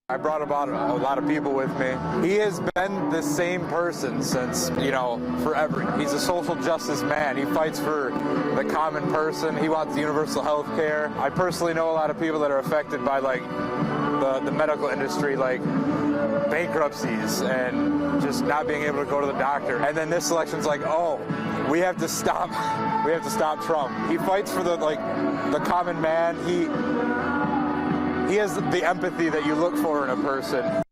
I brought about a lot of people with me. He has been the same person since, forever. He's a social justice man. He fights for the common person. He wants universal health care. I personally know a lot of people that are affected by the medical industry, like bankruptcies and just not being able to go to the doctor. And then this election's like, oh, we have to stop Trump. He fights for the common man. He has the empathy that you look for in a person.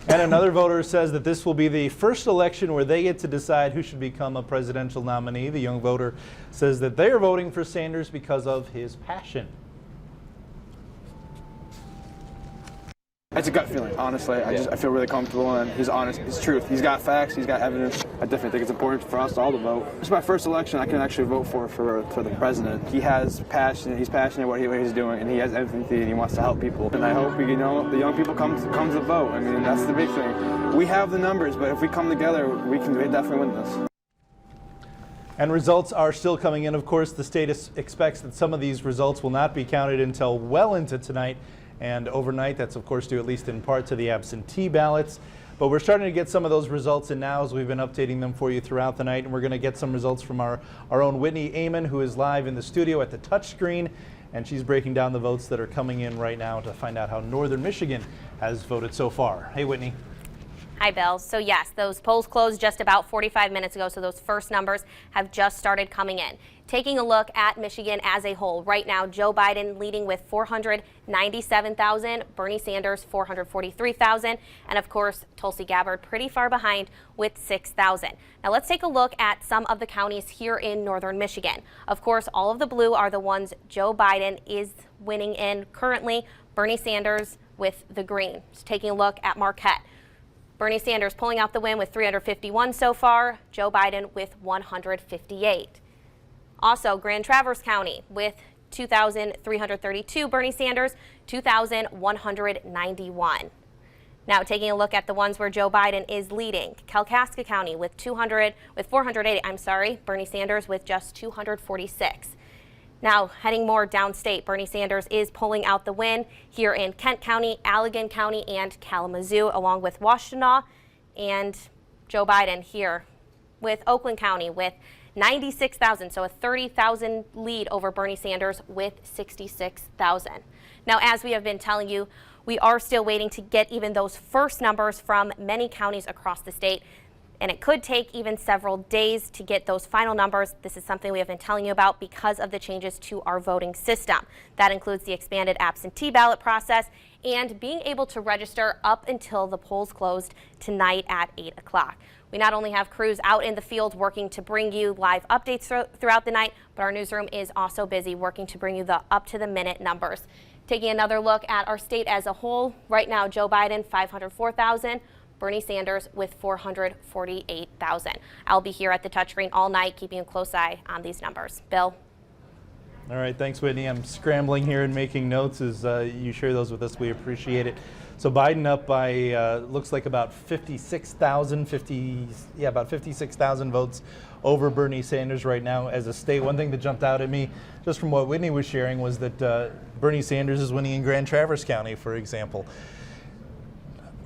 And another voter says that this will be the first election where they get to decide who should become a presidential nominee. The young voter says that they are voting for Sanders because of his passion. It's a gut feeling, honestly. I feel really comfortable, and he's honest. He's truth. He's got facts. He's got evidence. I definitely think it's important for us all to vote. It's my first election I can actually vote for the president. He has passion. He's passionate what he's doing, and he has empathy, and he wants to help people. And I hope the young people come to vote. I mean, that's the big thing. We have the numbers, but if we come together, we can definitely win this. And results are still coming in. Of course, the state expects that some of these results will not be counted until well into tonight and overnight. That's, of course, due at least in part to the absentee ballots. But we're starting to get some of those results in now as we've been updating them for you throughout the night. And we're going to get some results from our own Whitney Amon, who is live in the studio at the touchscreen. And she's breaking down the votes that are coming in right now to find out how Northern Michigan has voted so far. Hey, Whitney. Hi, Bill. So yes, those polls closed just about 45 minutes ago, so those first numbers have just started coming in. Taking a look at Michigan as a whole, right now Joe Biden leading with 497,000, Bernie Sanders 443,000, and of course Tulsi Gabbard pretty far behind with 6,000. Now let's take a look at some of the counties here in Northern Michigan. Of course, all of the blue are the ones Joe Biden is winning in currently, Bernie Sanders with the green. Just taking a look at Marquette. Bernie Sanders pulling out the win with 351 so far, Joe Biden with 158. Also, Grand Traverse County with 2,332, Bernie Sanders 2,191. Now taking a look at the ones where Joe Biden is leading, Kalkaska County with 480, Bernie Sanders with just 246. Now heading more downstate, Bernie Sanders is pulling out the win here in Kent County, Allegan County, and Kalamazoo, along with Washtenaw, and Joe Biden here with Oakland County with 96,000, so a 30,000 lead over Bernie Sanders with 66,000. Now, as we have been telling you, we are still waiting to get even those first numbers from many counties across the state, and it could take even several days to get those final numbers. This is something we have been telling you about because of the changes to our voting system. That includes the expanded absentee ballot process and being able to register up until the polls closed tonight at 8 o'clock. We not only have crews out in the field working to bring you live updates throughout the night, but our newsroom is also busy working to bring you the up-to-the-minute numbers. Taking another look at our state as a whole, right now Joe Biden 504,000, Bernie Sanders with 448,000. I'll be here at the touchscreen all night, keeping a close eye on these numbers. Bill? All right, thanks, Whitney. I'm scrambling here and making notes as you share those with us. We appreciate it. So Biden up by looks like about 56,000 votes over Bernie Sanders right now as a state. One thing that jumped out at me just from what Whitney was sharing was that Bernie Sanders is winning in Grand Traverse County, for example.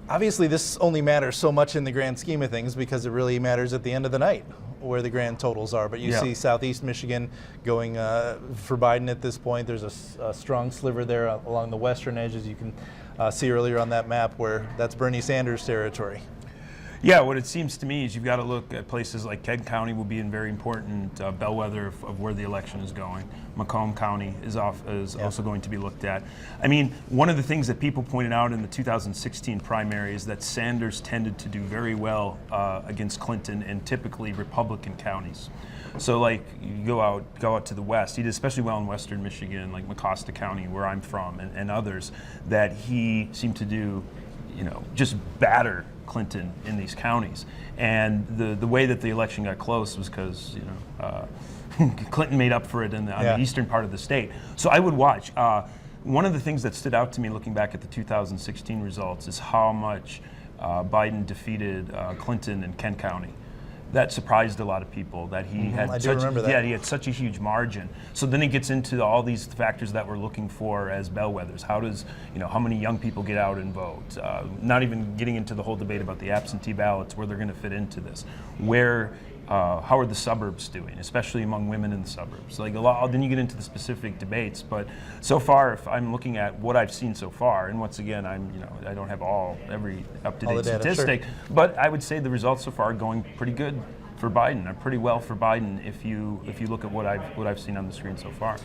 Obviously, this only matters so much in the grand scheme of things because it really matters at the end of the night where the grand totals are. But you see Southeast Michigan going for Biden at this point. There's a strong sliver there along the western edge, as you can see earlier on that map, where that's Bernie Sanders territory. Yeah, what it seems to me is you've got to look at places like Kent County will be a very important bellwether of where the election is going. Macomb County is also going to be looked at. I mean, one of the things that people pointed out in the 2016 primary is that Sanders tended to do very well against Clinton in typically Republican counties. So like you go out to the west, he did especially well in western Michigan, like Mecosta County, where I'm from, and others, that he seemed to do, just batter Clinton in these counties. And the way that the election got close was because Clinton made up for it on the eastern part of the state. So I would watch. one of the things that stood out to me looking back at the 2016 results is how much Biden defeated Clinton in Kent County. That surprised a lot of people that he had I do remember that. Yeah, he had such a huge margin. So then he gets into all these factors that we're looking for as bellwethers. How does, how many young people get out and vote? Not even getting into the whole debate about the absentee ballots, where they're going to fit into this. How are the suburbs doing, especially among women in the suburbs? Like then you get into the specific debates. But so far, if I'm looking at what I've seen so far, and once again, I don't have every up-to-date statistic, sure. But I would say the results so far are going pretty good for Biden, or pretty well for Biden if you look at what I've seen on the screen so far.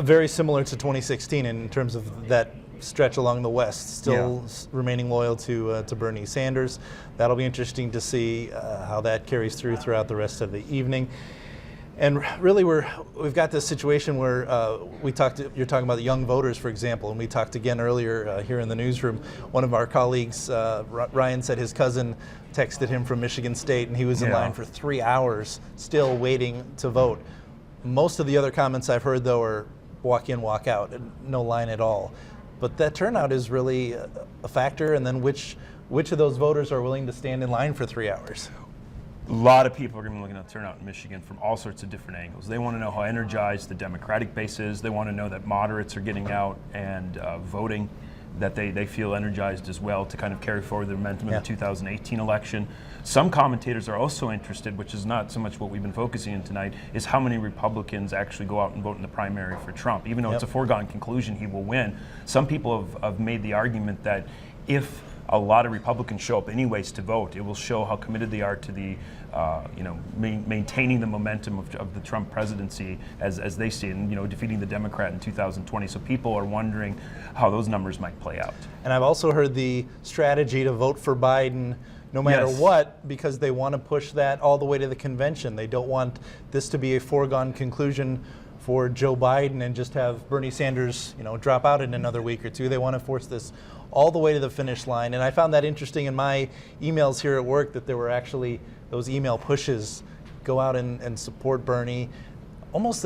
Very similar to 2016 in terms of that stretch along the west, still remaining loyal to Bernie Sanders. That'll be interesting to see how that carries throughout the rest of the evening. And really, we've got this situation where you're talking about the young voters, for example, and we talked again earlier here in the newsroom. One of our colleagues, Ryan, said his cousin texted him from Michigan State, and he was in line for 3 hours, still waiting to vote. Most of the other comments I've heard, though, are walk in, walk out, no line at all. But that turnout is really a factor, and then which of those voters are willing to stand in line for 3 hours? A lot of people are going to be looking at turnout in Michigan from all sorts of different angles. They want to know how energized the Democratic base is. They want to know that moderates are getting out and voting, that they feel energized as well to kind of carry forward the momentum of the 2018 election. Some commentators are also interested, which is not so much what we've been focusing on tonight, is how many Republicans actually go out and vote in the primary for Trump. Even though it's a foregone conclusion he will win, some people have made the argument that if a lot of Republicans show up anyways to vote, it will show how committed they are to the maintaining the momentum of the Trump presidency as they see it, and defeating the Democrat in 2020. So people are wondering how those numbers might play out. And I've also heard the strategy to vote for Biden no matter what, because they want to push that all the way to the convention. They don't want this to be a foregone conclusion for Joe Biden and just have Bernie Sanders, drop out in another week or two. They want to force this all the way to the finish line. And I found that interesting in my emails here at work, that there were actually those email pushes, go out and support Bernie, almost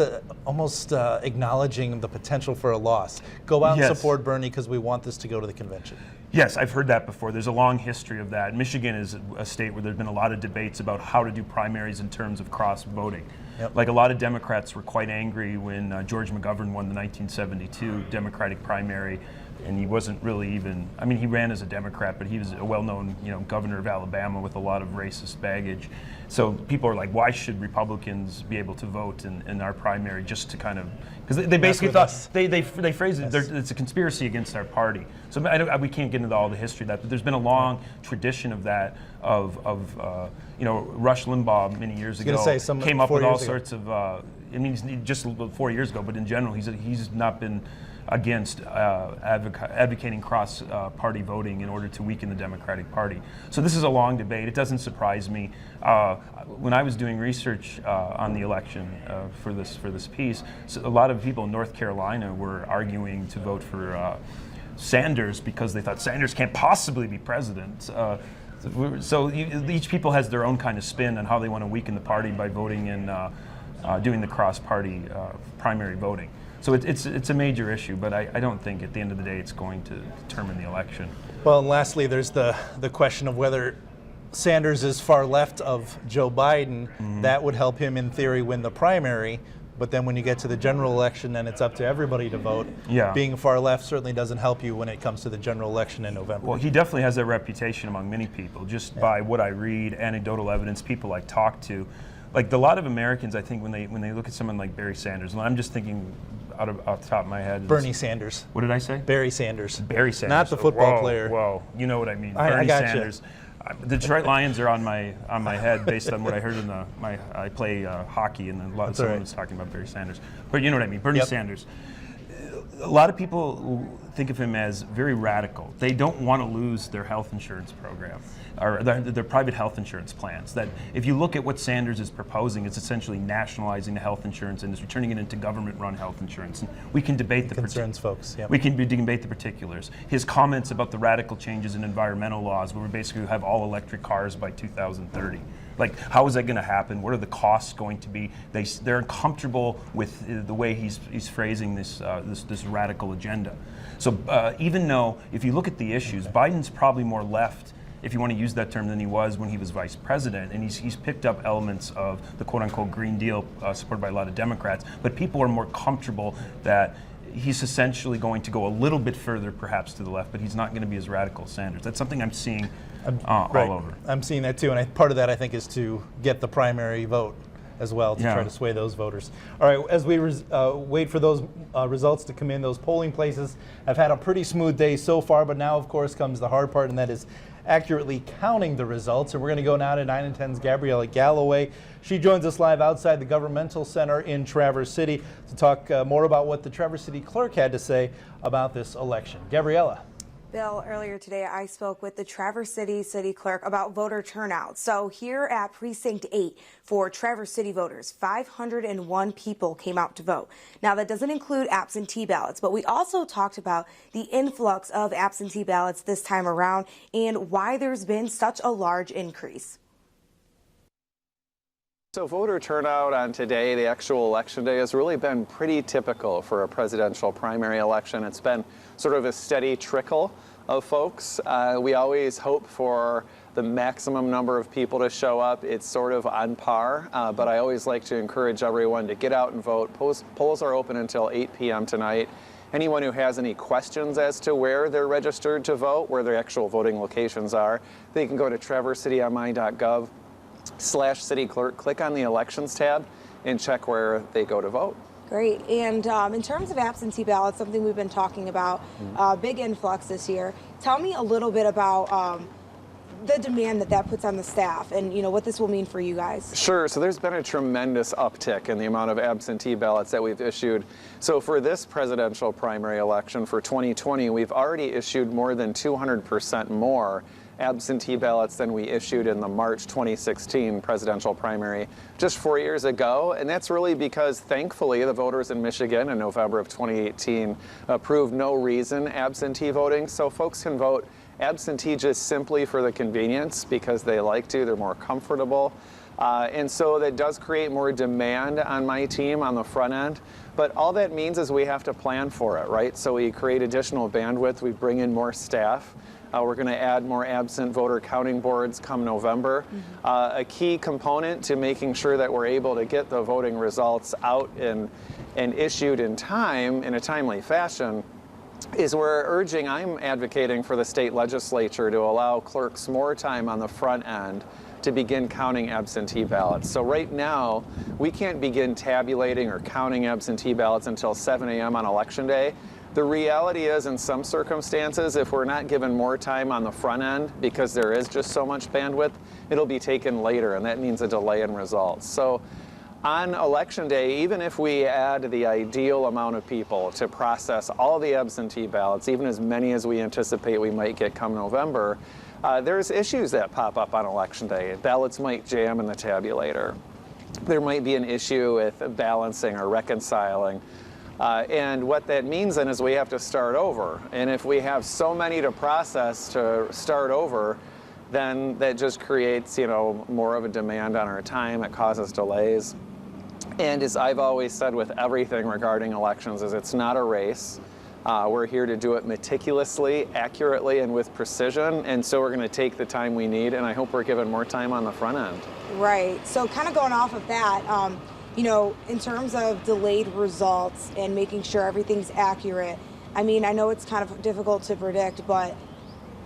acknowledging the potential for a loss. Go out and support Bernie because we want this to go to the convention. Yes, I've heard that before. There's a long history of that. Michigan is a state where there's been a lot of debates about how to do primaries in terms of cross voting. Like a lot of Democrats were quite angry when George McGovern won the 1972 Democratic primary, and he wasn't really even, he ran as a Democrat, but he was a well-known, governor of Alabama with a lot of racist baggage. So people are like, why should Republicans be able to vote in our primary, just to kind of, because they basically thought, they phrased it, it's a conspiracy against our party. So we can't get into all the history of that, but there's been a long tradition of that, of Rush Limbaugh many years ago came up with all sorts of, just 4 years ago, but in general, he's not been against advocating cross-party voting in order to weaken the Democratic Party. So this is a long debate. It doesn't surprise me. When I was doing research on the election for this piece, so a lot of people in North Carolina were arguing to vote for Sanders because they thought Sanders can't possibly be president. So each people has their own kind of spin on how they want to weaken the party by voting in doing the cross-party primary voting. So it's a major issue, but I don't think at the end of the day it's going to determine the election. Well, and lastly, there's the question of whether Sanders is far left of Joe Biden. That would help him, in theory, win the primary. But then when you get to the general election and it's up to everybody to vote, being far left certainly doesn't help you when it comes to the general election in November. Well, he definitely has that reputation among many people, just by what I read, anecdotal evidence, people I talk to. Like a lot of Americans, I think when they look at someone like Barry Sanders, and I'm just thinking off the top of my head. Bernie Sanders. What did I say? Barry Sanders. Barry Sanders. Not the football player. Whoa, you know what I mean. I Bernie got Sanders. The Detroit Lions are on my head based on what I heard in I play hockey, and someone was talking about Barry Sanders. But you know what I mean, Bernie Sanders. A lot of people think of him as very radical. They don't want to lose their health insurance program. or their private health insurance plans. That if you look at what Sanders is proposing, it's essentially nationalizing the health insurance industry, turning it into government-run health insurance. And we can debate the concerns, folks. Yep. We can debate the particulars. His comments about the radical changes in environmental laws, where we basically have all electric cars by 2030. Like, how is that going to happen? What are the costs going to be? They're uncomfortable with the way he's phrasing this radical agenda. So even though, if you look at the issues, Biden's probably more left, if you want to use that term, than he was when he was vice president, and he's picked up elements of the quote-unquote Green Deal supported by a lot of Democrats, but people are more comfortable that he's essentially going to go a little bit further perhaps to the left, but he's not going to be as radical as Sanders. That's something I'm seeing all over. I'm seeing that too, and part of that I think is to get the primary vote as well, to try to sway those voters. All right, as we wait for those results to come in, those polling places have had a pretty smooth day so far, but now of course comes the hard part, and that is accurately counting the results. And we're going to go now to 9 and 10's Gabriella Galloway. She joins us live outside the Governmental Center in Traverse City to talk more about what the Traverse City clerk had to say about this election. Gabriella. Bill, earlier today I spoke with the Traverse City City Clerk about voter turnout. So here at Precinct 8 for Traverse City voters, 501 people came out to vote. Now that doesn't include absentee ballots, but we also talked about the influx of absentee ballots this time around and why there's been such a large increase. So voter turnout on today, the actual election day, has really been pretty typical for a presidential primary election. It's been sort of a steady trickle of folks. We always hope for the maximum number of people to show up. It's sort of on par, but I always like to encourage everyone to get out and vote. Polls are open until 8 p.m. tonight. Anyone who has any questions as to where they're registered to vote, where their actual voting locations are, they can go to traversecityonline.gov/city clerk, click on the elections tab, and check where they go to vote. Great. And in terms of absentee ballots, something we've been talking about, big influx this year. Tell me a little bit about the demand that puts on the staff and, what this will mean for you guys. Sure. So there's been a tremendous uptick in the amount of absentee ballots that we've issued. So for this presidential primary election for 2020, we've already issued more than 200% more absentee ballots than we issued in the March 2016 presidential primary just 4 years ago. And that's really because, thankfully, the voters in Michigan in November of 2018 approved no reason absentee voting. So folks can vote absentee just simply for the convenience because they like to, they're more comfortable. And so that does create more demand on my team on the front end. But all that means is we have to plan for it, right? So we create additional bandwidth, we bring in more staff. We're going to add more absent voter counting boards come November. A key component to making sure that we're able to get the voting results out and issued in time, in a timely fashion, is I'm advocating for the state legislature to allow clerks more time on the front end to begin counting absentee ballots. So right now, we can't begin tabulating or counting absentee ballots until 7 a.m. on Election Day. The reality is, in some circumstances, if we're not given more time on the front end because there is just so much bandwidth, it'll be taken later, and that means a delay in results. So on Election Day, even if we add the ideal amount of people to process all the absentee ballots, even as many as we anticipate we might get come November, there's issues that pop up on Election Day. Ballots might jam in the tabulator. There might be an issue with balancing or reconciling. And what that means then is we have to start over. And if we have so many to process to start over, then that just creates, more of a demand on our time. It causes delays. And as I've always said with everything regarding elections, is it's not a race. We're here to do it meticulously, accurately, and with precision. And so we're going to take the time we need, and I hope we're given more time on the front end. Right. So kind of going off of that, in terms of delayed results and making sure everything's accurate, I know it's kind of difficult to predict, but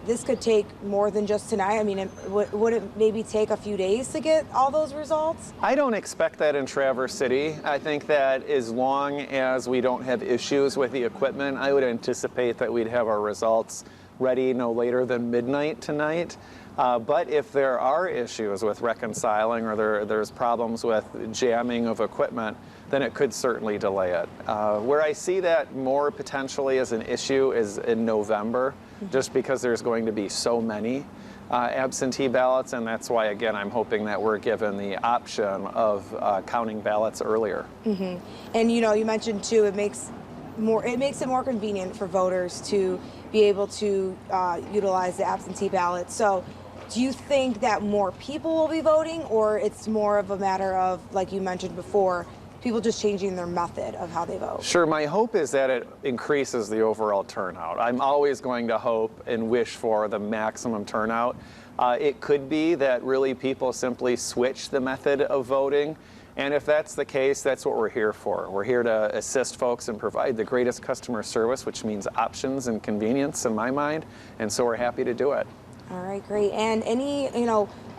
this could take more than just tonight. Would it maybe take a few days to get all those results? I don't expect that in Traverse City. I think that as long as we don't have issues with the equipment, I would anticipate that we'd have our results ready no later than midnight tonight. But if there are issues with reconciling or there's problems with jamming of equipment, then it could certainly delay it. Where I see that more potentially as an issue is in November, just because there's going to be so many. absentee ballots, and that's why, again, I'm hoping that we're given the option of counting ballots earlier. Mm-hmm. And you mentioned too, it makes it more convenient for voters to be able to utilize the absentee ballot. So do you think that more people will be voting, or it's more of a matter of, like you mentioned before, people just changing their method of how they vote? Sure, my hope is that it increases the overall turnout. I'm always going to hope and wish for the maximum turnout. It could be that really people simply switch the method of voting, and if that's the case, that's what we're here for. We're here to assist folks and provide the greatest customer service, which means options and convenience in my mind, and so we're happy to do it. All right, great. And any,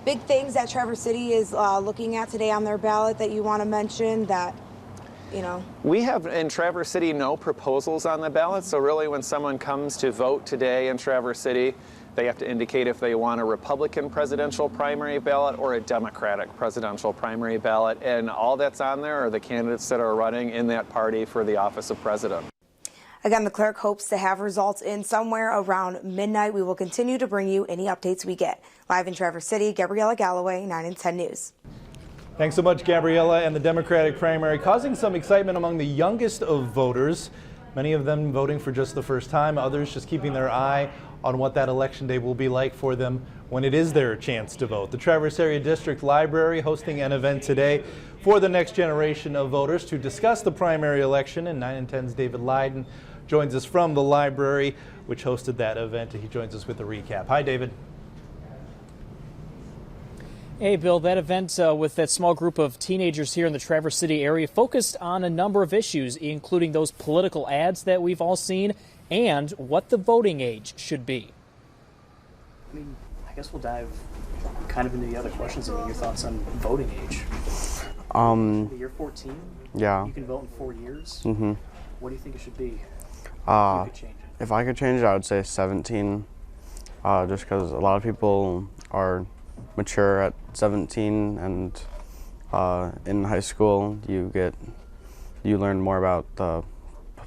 big things that Traverse City is looking at today on their ballot that you want to mention that, We have in Traverse City no proposals on the ballot, so really when someone comes to vote today in Traverse City, they have to indicate if they want a Republican presidential primary ballot or a Democratic presidential primary ballot, and all that's on there are the candidates that are running in that party for the office of president. Again, the clerk hopes to have results in somewhere around midnight. We will continue to bring you any updates we get. Live in Traverse City, Gabriella Galloway, 9 and 10 News. Thanks so much, Gabriella. And the Democratic primary causing some excitement among the youngest of voters. Many of them voting for just the first time, others just keeping their eye on what that election day will be like for them when it is their chance to vote. The Traverse Area District Library hosting an event today for the next generation of voters to discuss the primary election, and 9 and 10's David Leiden joins us from the library, which hosted that event. He joins us with a recap. Hi, David. Hey, Bill, that event with that small group of teenagers here in the Traverse City area focused on a number of issues, including those political ads that we've all seen and what the voting age should be. I guess we'll dive kind of into the other questions. Your thoughts on voting age? You're 14? Yeah. You can vote in 4 years? Mm-hmm. What do you think it should be? If I could change it, I would say 17, just because a lot of people are mature at 17, and in high school you learn more about the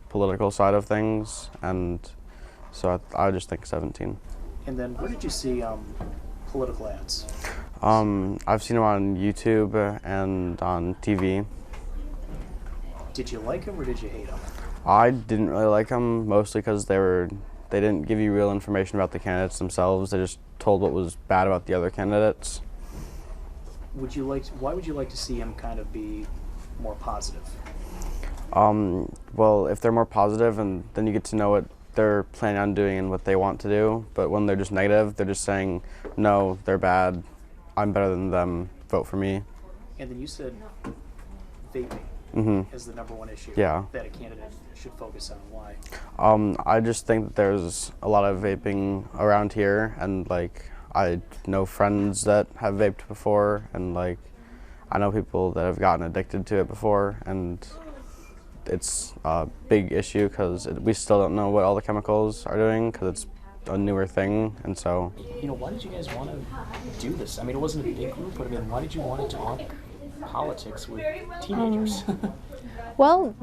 political side of things, and so I just think 17. And then where did you see political ads? I've seen them on YouTube and on TV. Did you like them or did you hate them? I didn't really like them, mostly because they didn't give you real information about the candidates themselves. They just told what was bad about the other candidates. Why would you like to see him kind of be more positive? Well, if they're more positive, and then you get to know what they're planning on doing and what they want to do. But when they're just negative, they're just saying, no, they're bad, I'm better than them, vote for me. And then you said vaping is the number one issue that a candidate should focus on. Why? I just think that there's a lot of vaping around here, and I know friends that have vaped before, and I know people that have gotten addicted to it before, and it's a big issue because we still don't know what all the chemicals are doing because it's a newer thing, and so. Why did you guys want to do this? I mean, it wasn't a big group, but why did you want to talk politics with teenagers? Well,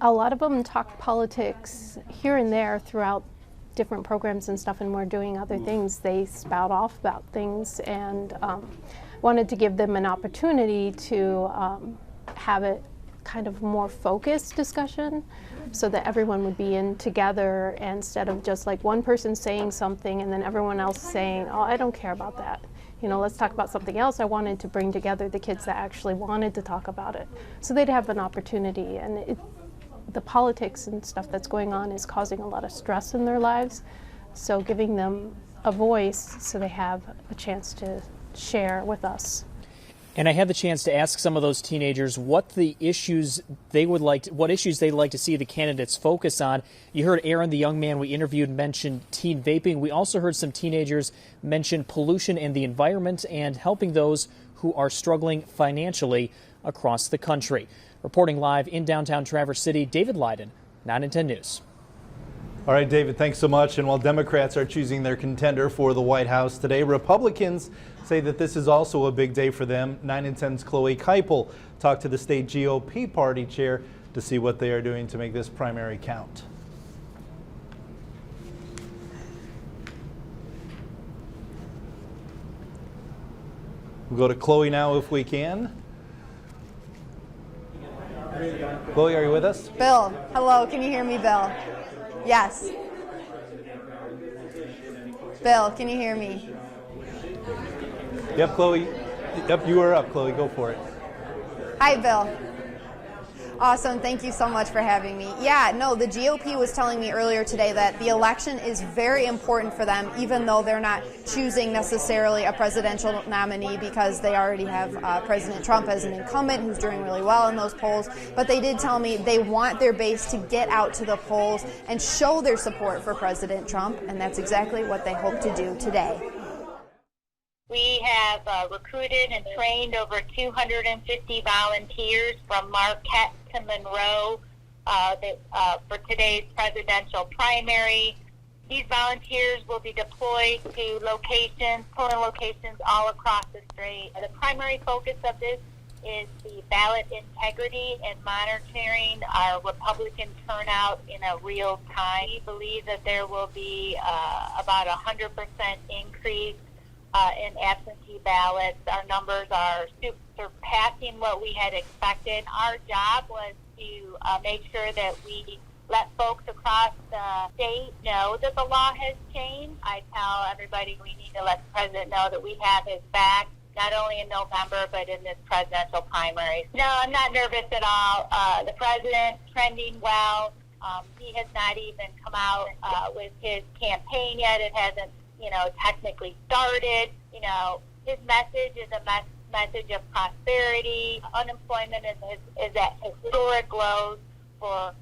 a lot of them talk politics here and there throughout different programs and stuff, and we're doing other things. They spout off about things, and wanted to give them an opportunity to have it kind of more focused discussion so that everyone would be in together instead of just one person saying something and then everyone else saying, oh, I don't care about that. Let's talk about something else. I wanted to bring together the kids that actually wanted to talk about it so they'd have an opportunity. And the politics and stuff that's going on is causing a lot of stress in their lives. So giving them a voice so they have a chance to share with us. And I had the chance to ask some of those teenagers what issues they'd like to see the candidates focus on. You heard Aaron, the young man we interviewed, mention teen vaping. We also heard some teenagers mention pollution and the environment and helping those who are struggling financially across the country. Reporting live in downtown Traverse City, David Leiden, 9 and 10 News. All right, David, thanks so much. And while Democrats are choosing their contender for the White House today, Republicans say that this is also a big day for them. 9 and 10's Chloe Keipel talked to the state GOP party chair to see what they are doing to make this primary count. We'll go to Chloe now if we can. Chloe, are you with us? Bill, hello, can you hear me, Bill? Yes. Bill, can you hear me? Yep, Chloe. Yep, you are up, Chloe. Go for it. Hi, Bill. Awesome. Thank you so much for having me. Yeah, no, the GOP was telling me earlier today that the election is very important for them, even though they're not choosing necessarily a presidential nominee because they already have President Trump as an incumbent who's doing really well in those polls. But they did tell me they want their base to get out to the polls and show their support for President Trump, and that's exactly what they hope to do today. We have recruited and trained over 250 volunteers from Marquette to Monroe for today's presidential primary. These volunteers will be deployed to polling locations all across the state. The primary focus of this is the ballot integrity and monitoring our Republican turnout in a real time. We believe that there will be about a 100% increase in absentee ballots. Our numbers are surpassing what we had expected. Our job was to make sure that we let folks across the state know that the law has changed. I tell everybody we need to let the president know that we have his back, not only in November, but in this presidential primary. No, I'm not nervous at all. The president trending well. He has not even come out with his campaign yet. It hasn't technically started. His message is a message of prosperity. Unemployment is at historic lows for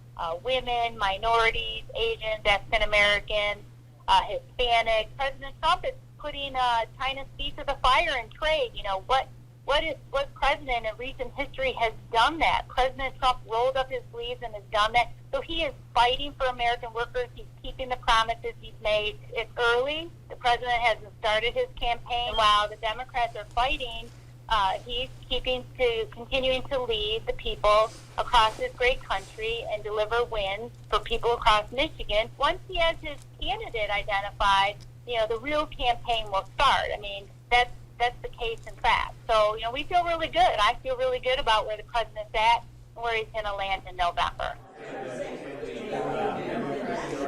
women, minorities, Asians, African Americans, Hispanics. President Trump is putting China's feet to the fire in trade. What president in recent history has done that? President Trump rolled up his sleeves and has done that. So he is fighting for American workers. He's keeping the promises he's made. It's early. The president hasn't started his campaign. While the Democrats are fighting, he's continuing to lead the people across this great country and deliver wins for people across Michigan. Once he has his candidate identified, the real campaign will start. I mean, that's the case in fact. So, we feel really good. I feel really good about where the president's at and where he's going to land in November.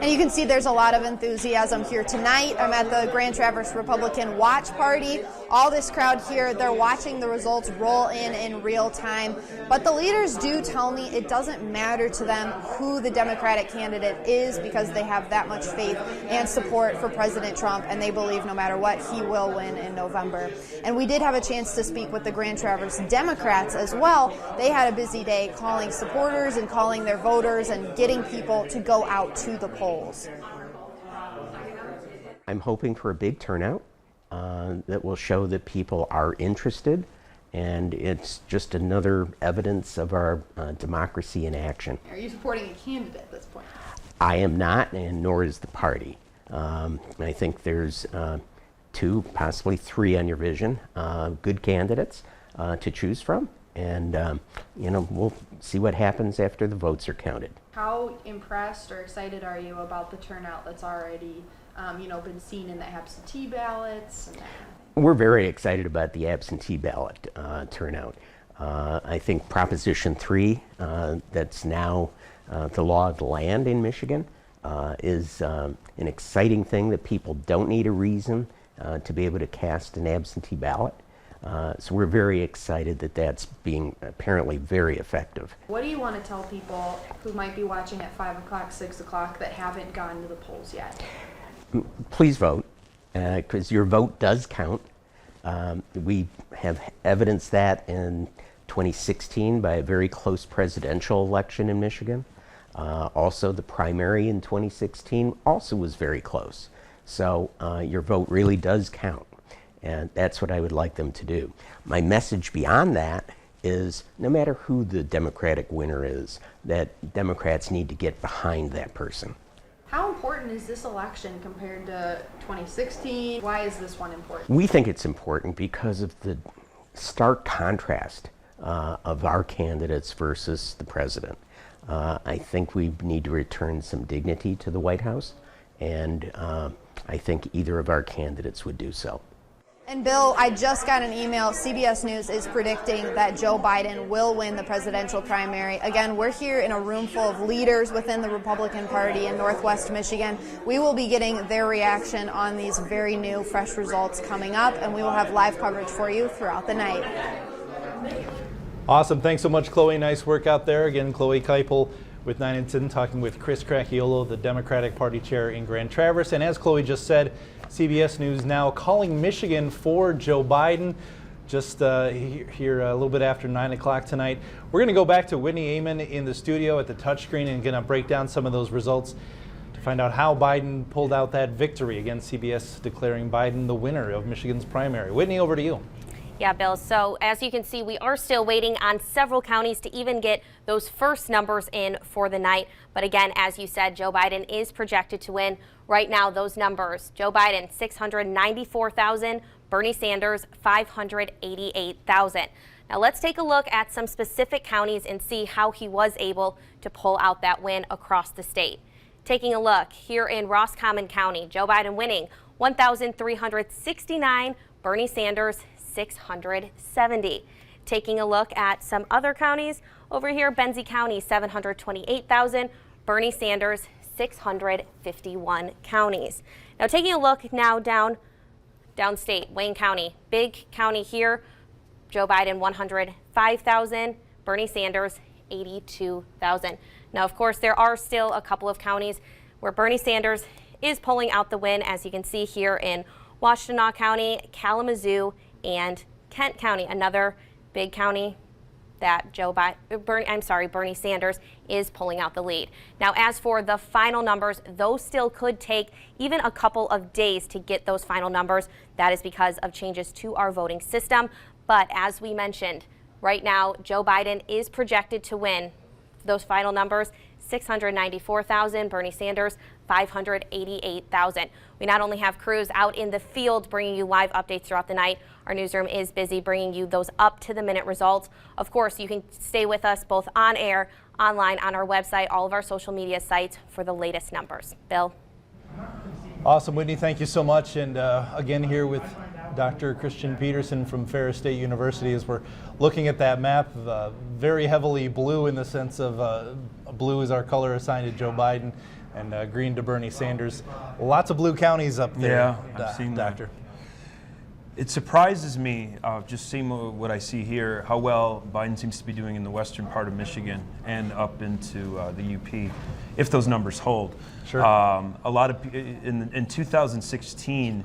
And you can see there's a lot of enthusiasm here tonight. I'm at the Grand Traverse Republican Watch Party. All this crowd here, they're watching the results roll in real time. But the leaders do tell me it doesn't matter to them who the Democratic candidate is because they have that much faith and support for President Trump, and they believe no matter what, he will win in November. And we did have a chance to speak with the Grand Traverse Democrats as well. They had a busy day calling supporters and calling their voters and getting people to go out to the polls. I'm hoping for a big turnout that will show that people are interested, and it's just another evidence of our democracy in action. Are you supporting a candidate at this point? I am not, and nor is the party. I think there's 2, possibly 3 on your vision, good candidates to choose from, and we'll see what happens after the votes are counted. How impressed or excited are you about the turnout that's already been seen in the absentee ballots? We're very excited about the absentee ballot turnout. I think Proposition 3, that's now the law of the land in Michigan, is an exciting thing that people don't need a reason to be able to cast an absentee ballot. So we're very excited that that's being apparently very effective. What do you want to tell people who might be watching at 5 o'clock, 6 o'clock that haven't gone to the polls yet? Please vote, because your vote does count. We have evidenced that in 2016 by a very close presidential election in Michigan. Also, the primary in 2016 also was very close. So your vote really does count. And that's what I would like them to do. My message beyond that is no matter who the Democratic winner is, that Democrats need to get behind that person. How important is this election compared to 2016? Why is this one important? We think it's important because of the stark contrast of our candidates versus the president. I think we need to return some dignity to the White House, and I think either of our candidates would do so. And Bill, I just got an email. CBS News is predicting that Joe Biden will win the presidential primary. Again, we're here in a room full of leaders within the Republican Party in Northwest Michigan. We will be getting their reaction on these very new, fresh results coming up, and we will have live coverage for you throughout the night. Awesome. Thanks so much, Chloe. Nice work out there. Again, Chloe Keipel with 9 and 10, talking with Chris Cracchiolo, the Democratic Party chair in Grand Traverse. And as Chloe just said, CBS News now calling Michigan for Joe Biden. Just here a little bit after 9 o'clock tonight. We're going to go back to Whitney Amann in the studio at the touchscreen and going to break down some of those results to find out how Biden pulled out that victory against CBS, declaring Biden the winner of Michigan's primary. Whitney, over to you. Yeah, Bill. So as you can see, we are still waiting on several counties to even get those first numbers in for the night. But again, as you said, Joe Biden is projected to win. Right now, those numbers, Joe Biden, 694,000, Bernie Sanders, 588,000. Now let's take a look at some specific counties and see how he was able to pull out that win across the state. Taking a look here in Roscommon County, Joe Biden winning 1,369, Bernie Sanders, 670. Taking a look at some other counties over here, Benzie County, 728,000, Bernie Sanders, 651 counties. Now taking a look now downstate, Wayne County, big county here, Joe Biden, 105,000, Bernie Sanders, 82,000. Now, of course, there are still a couple of counties where Bernie Sanders is pulling out the win, as you can see here in Washtenaw County, Kalamazoo, and Kent County, another big county that Bernie Sanders is pulling out the lead. Now, as for the final numbers, those still could take even a couple of days to get those final numbers. That is because of changes to our voting system. But as we mentioned, right now, Joe Biden is projected to win those final numbers, 694,000, Bernie Sanders, 588,000. We not only have crews out in the field bringing you live updates throughout the night, our newsroom is busy bringing you those up-to-the-minute results. Of course, you can stay with us both on air, online, on our website, all of our social media sites for the latest numbers. Bill? Awesome, Whitney. Thank you so much. And again, here with Dr. Christian Peterson from Ferris State University, as we're looking at that map, very heavily blue in the sense of blue is our color assigned to Joe Biden, and green to Bernie Sanders. Lots of blue counties up there. Yeah, I've seen Doctor. that. It surprises me, just seeing what I see here, how well Biden seems to be doing in the western part of Michigan and up into the UP, if those numbers hold. Sure. A lot of in 2016.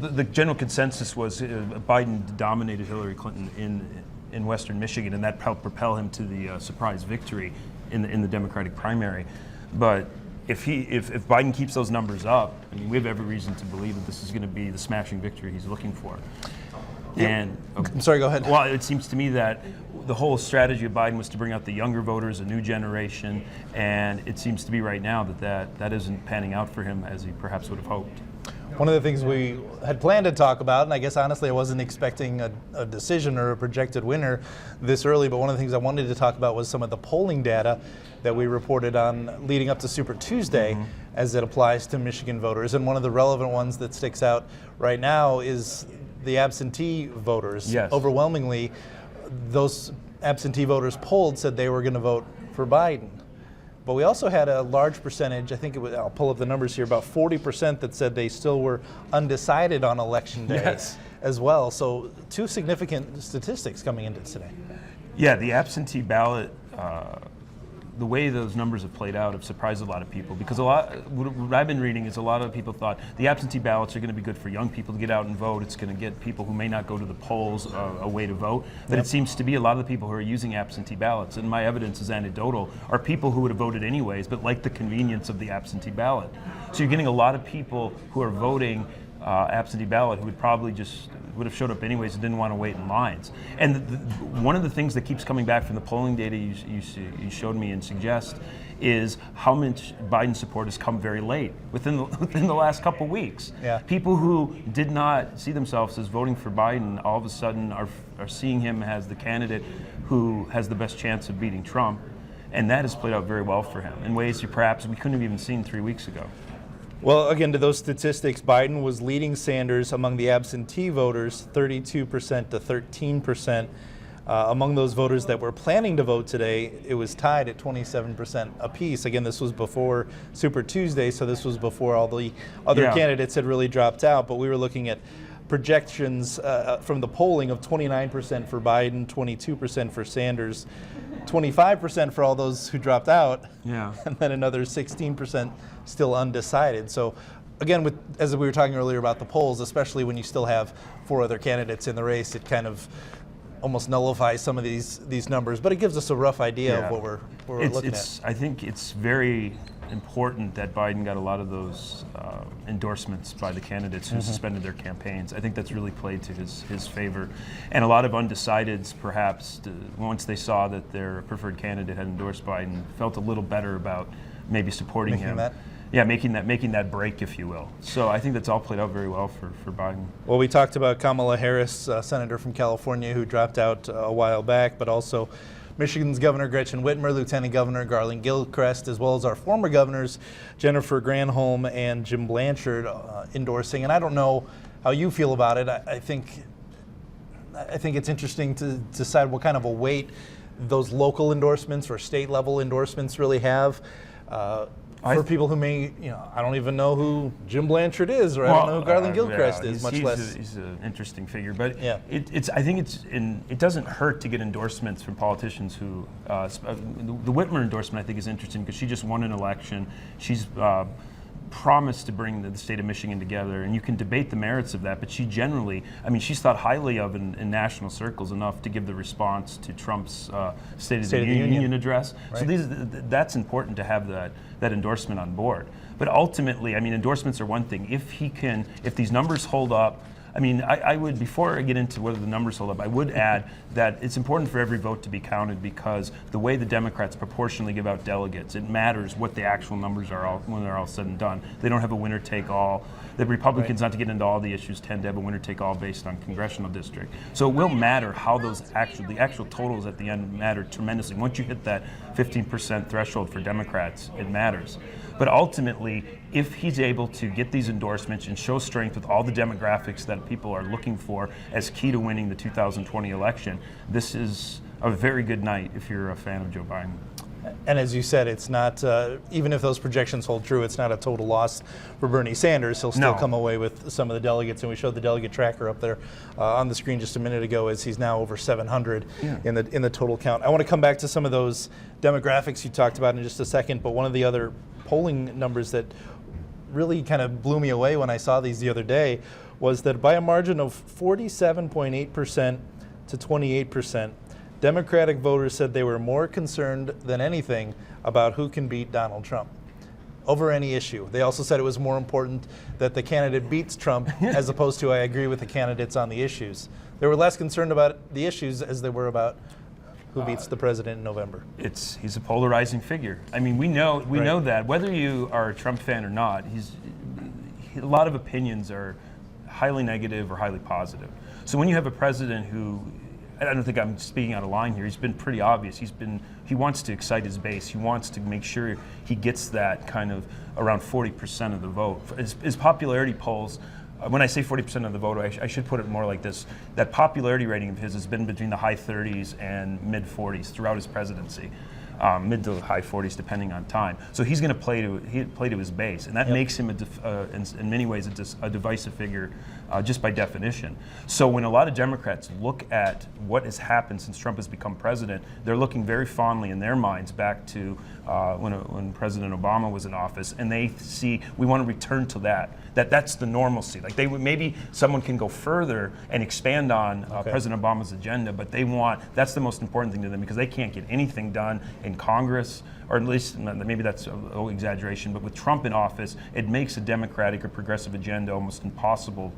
The general consensus was Biden dominated Hillary Clinton in western Michigan, and that helped propel him to the surprise victory in the Democratic primary. But if Biden keeps those numbers up, I mean, we have every reason to believe that this is going to be the smashing victory he's looking for. Yep. And I'm sorry, go ahead. Well, it seems to me that the whole strategy of Biden was to bring out the younger voters, a new generation, and it seems to be right now that isn't panning out for him as he perhaps would have hoped. One of the things we had planned to talk about, and I guess honestly I wasn't expecting a decision or a projected winner this early, but one of the things I wanted to talk about was some of the polling data that we reported on leading up to Super Tuesday as it applies to Michigan voters. And one of the relevant ones that sticks out right now is the absentee voters. Yes. Overwhelmingly, those absentee voters polled said they were going to vote for Biden. But we also had a large percentage, I think it was, I'll pull up the numbers here, about 40% that said they still were undecided on election day as well. So two significant statistics coming into today. Yeah, the absentee ballot, the way those numbers have played out have surprised a lot of people, because what I've been reading is a lot of people thought the absentee ballots are going to be good for young people to get out and vote. It's going to get people who may not go to the polls a way to vote. But it seems to be a lot of the people who are using absentee ballots, and my evidence is anecdotal, are people who would have voted anyways, but like the convenience of the absentee ballot. So you're getting a lot of people who are voting absentee ballot who would probably just would have showed up anyways and didn't want to wait in lines. And one of the things that keeps coming back from the polling data you showed me and suggest is how much Biden support has come very late, within the last couple weeks. Yeah. People who did not see themselves as voting for Biden all of a sudden are seeing him as the candidate who has the best chance of beating Trump. And that has played out very well for him in ways that perhaps we couldn't have even seen 3 weeks ago. Well, again, to those statistics, Biden was leading Sanders among the absentee voters, 32% to 13%. Among those voters that were planning to vote today, it was tied at 27% apiece. Again, this was before Super Tuesday, so this was before all the other candidates had really dropped out. But we were looking at projections from the polling of 29% for Biden, 22% for Sanders, 25% for all those who dropped out, and then another 16% still undecided. So again, as we were talking earlier about the polls, especially when you still have 4 other candidates in the race, it kind of almost nullifies some of these numbers, but it gives us a rough idea of what we're looking at. I think it's very important that Biden got a lot of those endorsements by the candidates who suspended their campaigns. I think that's really played to his favor. And a lot of undecideds, perhaps, once they saw that their preferred candidate had endorsed Biden, felt a little better about maybe supporting him. Yeah, making that break, if you will. So I think that's all played out very well for Biden. Well, we talked about Kamala Harris, senator from California who dropped out a while back, but also Michigan's Governor Gretchen Whitmer, Lieutenant Governor Garland Gilchrist, as well as our former governors Jennifer Granholm and Jim Blanchard endorsing. And I don't know how you feel about it. I think it's interesting to decide what kind of a weight those local endorsements or state level endorsements really have. For people who may, I don't even know who Jim Blanchard is, or I don't know who Garland Gilchrist is, much less. He's an interesting figure, but I think it doesn't hurt to get endorsements from politicians who. The Whitmer endorsement I think is interesting because she just won an election. She's promised to bring the state of Michigan together, and you can debate the merits of that, but she generally, she's thought highly of in national circles enough to give the response to Trump's State of the Union address. Right. So that's important to have that endorsement on board. But ultimately, endorsements are one thing. If these numbers hold up, I would, before I get into whether the numbers hold up, I would add that it's important for every vote to be counted because the way the Democrats proportionally give out delegates, it matters what the actual numbers are when they're all said and done. They don't have a winner-take-all. The Republicans, not to get into all the issues, tend to have a winner-take-all based on congressional district. So it will matter how the actual totals at the end matter tremendously. Once you hit that 15% threshold for Democrats, it matters. But ultimately, if he's able to get these endorsements and show strength with all the demographics that people are looking for as key to winning the 2020 election, this is a very good night if you're a fan of Joe Biden. And as you said, it's not, even if those projections hold true, it's not a total loss for Bernie Sanders. He'll still come away with some of the delegates, and we showed the delegate tracker up there on the screen just a minute ago as he's now over 700 in the total count. I want to come back to some of those demographics you talked about in just a second, but one of the other polling numbers that really kind of blew me away when I saw these the other day was that by a margin of 47.8% to 28%, Democratic voters said they were more concerned than anything about who can beat Donald Trump over any issue. They also said it was more important that the candidate beats Trump as opposed to I agree with the candidates on the issues. They were less concerned about the issues as they were about who beats the president in November. He's a polarizing figure. We know that whether you are a Trump fan or not, a lot of opinions are highly negative or highly positive. So when you have a president who, I don't think I'm speaking out of line here, he's been pretty obvious. He wants to excite his base. He wants to make sure he gets that kind of around 40% of the vote. His popularity polls, when I say 40% of the vote, I should put it more like this. That popularity rating of his has been between the high 30s and mid 40s throughout his presidency. Mid to high 40s depending on time. So he's going to play to his base, and that makes him in many ways a divisive figure just by definition. So when a lot of Democrats look at what has happened since Trump has become president, they're looking very fondly in their minds back to when President Obama was in office, and they see we want to return to that's the normalcy. Like maybe someone can go further and expand on President Obama's agenda, but that's the most important thing to them because they can't get anything done in Congress, or at least maybe that's an exaggeration, but with Trump in office, it makes a Democratic or progressive agenda almost impossible.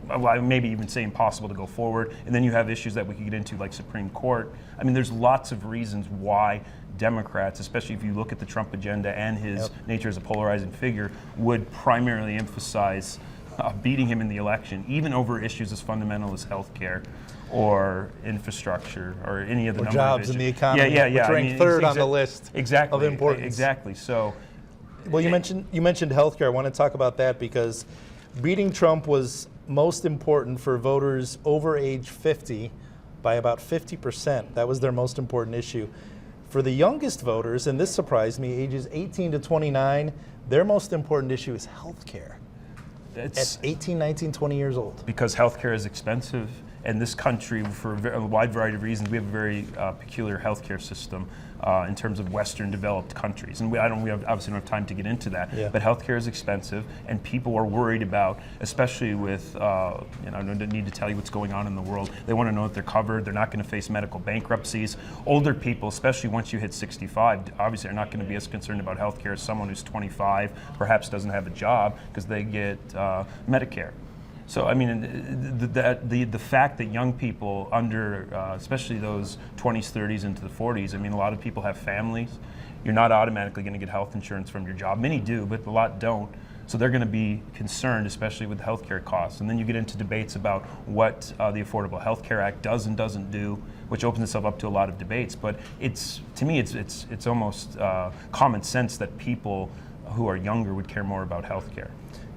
Well, maybe even say impossible to go forward. And then you have issues that we could get into like Supreme Court. There's lots of reasons why Democrats, especially if you look at the Trump agenda and his nature as a polarizing figure, would primarily emphasize beating him in the election, even over issues as fundamental as health care or infrastructure or any of the jobs in the economy, which rank third on the list of importance. Exactly. So Well, you mentioned healthcare. I want to talk about that because beating Trump was most important for voters over age 50 by about 50%. That was their most important issue. For the youngest voters, and this surprised me, ages 18 to 29, their most important issue is healthcare. At 18, 19, 20 years old. Because healthcare is expensive. And this country, for a wide variety of reasons, we have a very peculiar healthcare system in terms of Western developed countries. And we obviously don't have time to get into that. Yeah. But healthcare is expensive, and people are worried about, especially with, I don't need to tell you what's going on in the world. They want to know that they're covered. They're not going to face medical bankruptcies. Older people, especially once you hit 65, obviously are not going to be as concerned about healthcare as someone who's 25, perhaps doesn't have a job because they get Medicare. So I mean, the fact that young people under, especially those 20s, 30s into the 40s, I mean, a lot of people have families. You're not automatically going to get health insurance from your job. Many do, but a lot don't. So they're going to be concerned, especially with healthcare costs. And then you get into debates about what the Affordable Health Care Act does and doesn't do, which opens itself up to a lot of debates. But to me, it's almost common sense that people who are younger would care more about healthcare.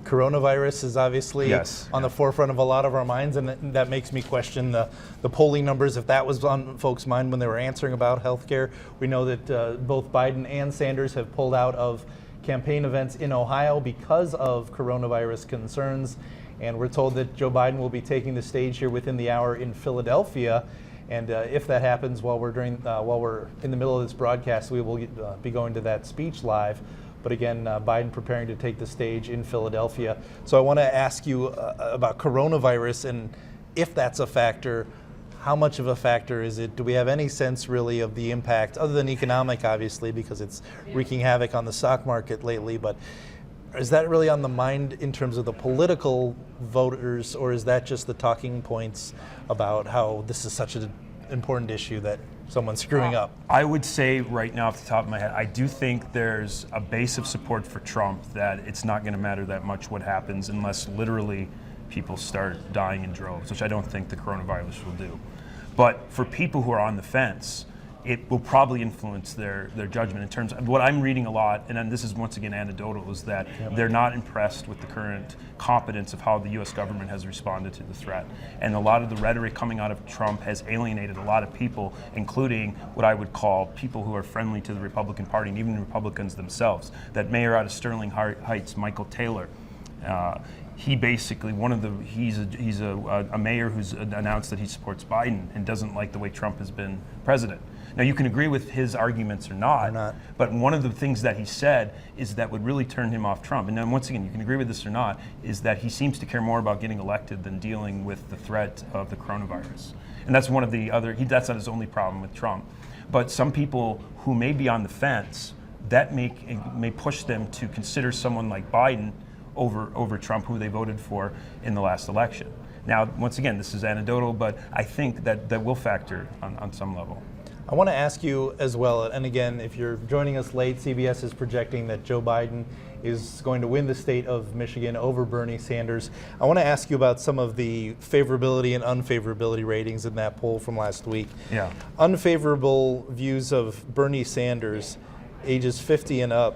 Coronavirus is obviously on the forefront of a lot of our minds, and that makes me question the polling numbers, if that was on folks' mind when they were answering about healthcare. We know that both Biden and Sanders have pulled out of campaign events in Ohio because of coronavirus concerns, and we're told that Joe Biden will be taking the stage here within the hour in Philadelphia. And if that happens while we're in the middle of this broadcast, we will be going to that speech live. But again, Biden preparing to take the stage in Philadelphia. So I want to ask you about coronavirus, and if that's a factor, how much of a factor is it? Do we have any sense really of the impact, other than economic, obviously, because it's wreaking havoc on the stock market lately, but is that really on the mind in terms of the political voters, or is that just the talking points about how this is such an important issue that someone's screwing up? I would say right now off the top of my head, I do think there's a base of support for Trump that it's not going to matter that much what happens unless literally people start dying in droves, which I don't think the coronavirus will do. But for people who are on the fence, it will probably influence their judgment in terms of what I'm reading a lot, and then this is once again anecdotal, is that they're not impressed with the current competence of how the U.S. government has responded to the threat. And a lot of the rhetoric coming out of Trump has alienated a lot of people, including what I would call people who are friendly to the Republican Party and even Republicans themselves. That mayor out of Sterling Heights, Michael Taylor, he basically, he's a mayor who's announced that he supports Biden and doesn't like the way Trump has been president. Now, you can agree with his arguments or not, but one of the things that he said is that would really turn him off Trump. And then once again, you can agree with this or not, is that he seems to care more about getting elected than dealing with the threat of the coronavirus. And that's one of the other, that's not his only problem with Trump. But some people who may be on the fence, that may push them to consider someone like Biden over Trump, who they voted for in the last election. Now, once again, this is anecdotal, but I think that will factor on some level. I want to ask you as well, and again, if you're joining us late, CBS is projecting that Joe Biden is going to win the state of Michigan over Bernie Sanders. I want to ask you about some of the favorability and unfavorability ratings in that poll from last week. Yeah. Unfavorable views of Bernie Sanders, ages 50 and up,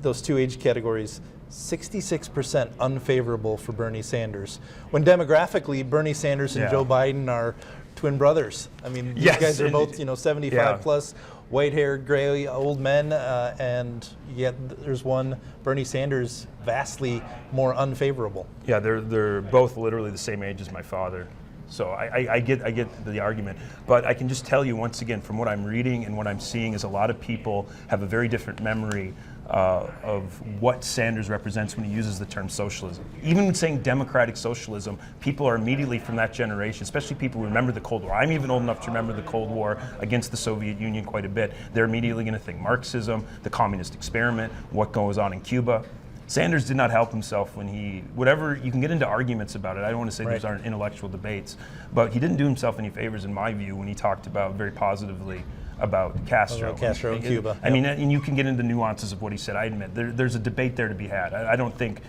those two age categories, 66% unfavorable for Bernie Sanders. When demographically, Bernie Sanders and Joe Biden are twin brothers. I mean, these guys are both, 75 plus, white-haired, gray, old men, and yet there's one, Bernie Sanders, vastly more unfavorable. Yeah, they're both literally the same age as my father. So I get the argument, but I can just tell you once again, from what I'm reading and what I'm seeing, is a lot of people have a very different memory of what Sanders represents when he uses the term socialism. Even when saying democratic socialism, people are immediately from that generation, especially people who remember the Cold War. I'm even old enough to remember the Cold War against the Soviet Union quite a bit. They're immediately going to think Marxism, the communist experiment, what goes on in Cuba. Sanders did not help himself when you can get into arguments about it. I don't want to say those aren't intellectual debates, but he didn't do himself any favors in my view when he talked about very positively about Castro. Castro in Cuba. I mean, and you can get into nuances of what he said. I admit there's a debate there to be had. I don't think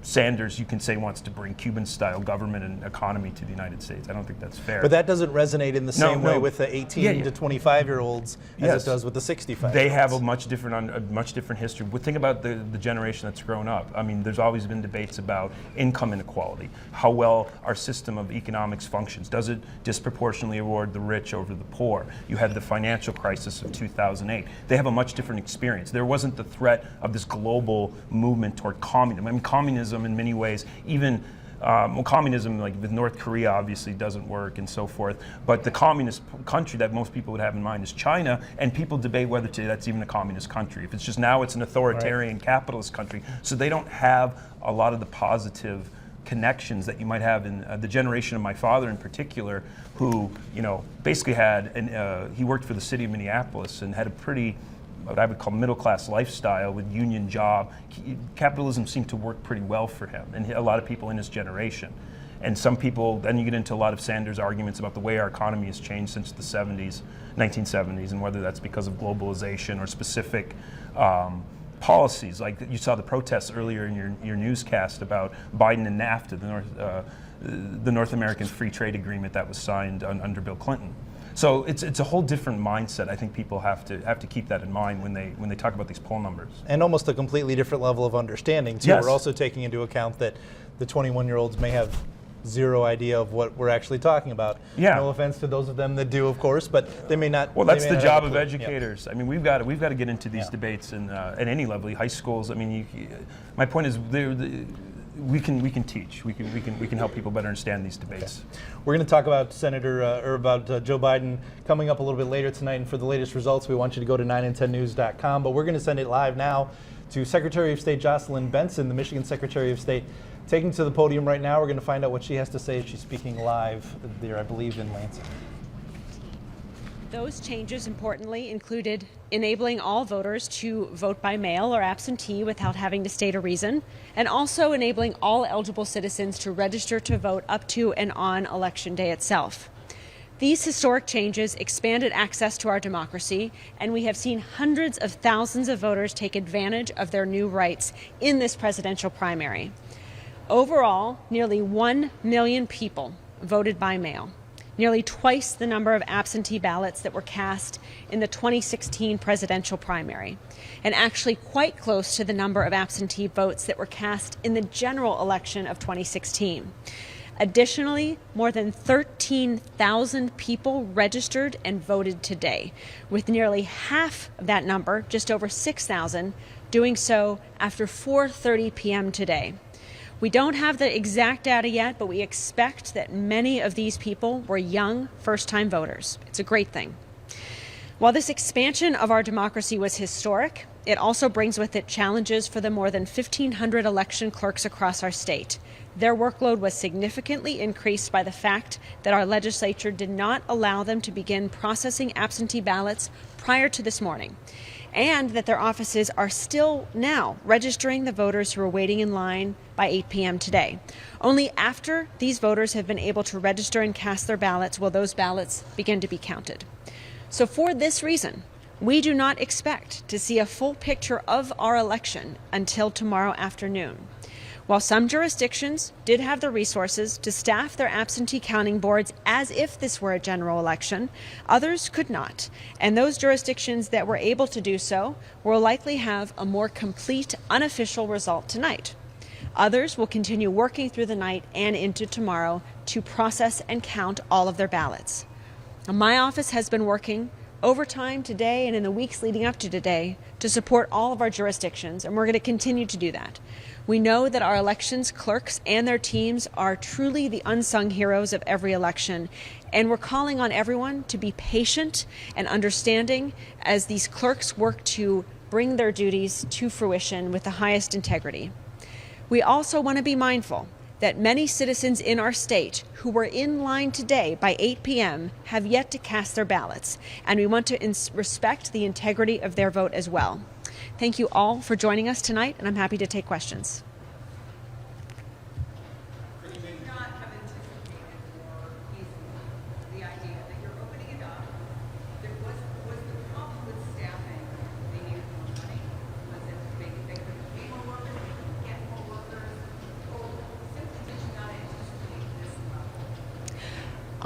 Sanders, you can say, wants to bring Cuban-style government and economy to the United States. I don't think that's fair. But that doesn't resonate in the same way with the 18 to 25-year-olds as it does with the 65-year-olds. They have a much different history. But think about the generation that's grown up. I mean, there's always been debates about income inequality, how well our system of economics functions. Does it disproportionately reward the rich over the poor? You had the financial crisis of 2008. They have a much different experience. There wasn't the threat of this global movement toward communism. I mean, communism in many ways, even communism like with North Korea obviously doesn't work and so forth, but the communist country that most people would have in mind is China, and people debate whether today that's even a communist country. If it's just now it's an authoritarian capitalist country, so they don't have a lot of the positive connections that you might have in the generation of my father in particular, who basically had, he worked for the city of Minneapolis and had a pretty, what I would call middle-class lifestyle with union job. Capitalism seemed to work pretty well for him and a lot of people in his generation. And some people, then you get into a lot of Sanders' arguments about the way our economy has changed since the 1970s, and whether that's because of globalization or specific policies. Like you saw the protests earlier in your newscast about Biden and NAFTA, the North American Free Trade Agreement that was signed under Bill Clinton. So it's a whole different mindset. I think people have to keep that in mind when they talk about these poll numbers. And almost a completely different level of understanding too. Yes. We're also taking into account that the 21-year-olds may have zero idea of what we're actually talking about. Yeah. No offense to those of them that do, of course, but they may not. Well, that's they may the not have job a of clue. educators. I mean, we've got to get into these debates at any level, high schools. I mean, my point is we can teach. We can help people better understand these debates. Okay. We're going to talk about Joe Biden coming up a little bit later tonight, and for the latest results, we want you to go to 9and10news.com. But we're going to send it live now to Secretary of State Jocelyn Benson, the Michigan Secretary of State, taking to the podium right now. We're going to find out what she has to say. She's speaking live there, I believe, in Lansing. Those changes, importantly, included enabling all voters to vote by mail or absentee without having to state a reason, and also enabling all eligible citizens to register to vote up to and on Election Day itself. These historic changes expanded access to our democracy, and we have seen hundreds of thousands of voters take advantage of their new rights in this presidential primary. Overall, nearly 1 million people voted by mail, nearly twice the number of absentee ballots that were cast in the 2016 presidential primary, and actually quite close to the number of absentee votes that were cast in the general election of 2016. Additionally, more than 13,000 people registered and voted today, with nearly half of that number, just over 6,000, doing so after 4:30 p.m. today. We don't have the exact data yet, but we expect that many of these people were young, first-time voters. It's a great thing. While this expansion of our democracy was historic, it also brings with it challenges for the more than 1,500 election clerks across our state. Their workload was significantly increased by the fact that our legislature did not allow them to begin processing absentee ballots prior to this morning, and that their offices are still now registering the voters who are waiting in line by 8 p.m. today. Only after these voters have been able to register and cast their ballots will those ballots begin to be counted. So for this reason, we do not expect to see a full picture of our election until tomorrow afternoon. While some jurisdictions did have the resources to staff their absentee counting boards as if this were a general election, others could not. And those jurisdictions that were able to do so will likely have a more complete, unofficial result tonight. Others will continue working through the night and into tomorrow to process and count all of their ballots. My office has been working overtime today and in the weeks leading up to today to support all of our jurisdictions, and we're going to continue to do that. We know that our elections clerks and their teams are truly the unsung heroes of every election, and we're calling on everyone to be patient and understanding as these clerks work to bring their duties to fruition with the highest integrity. We also want to be mindful that many citizens in our state who were in line today by 8 p.m. have yet to cast their ballots, and we want to respect the integrity of their vote as well. Thank you all for joining us tonight, and I'm happy to take questions.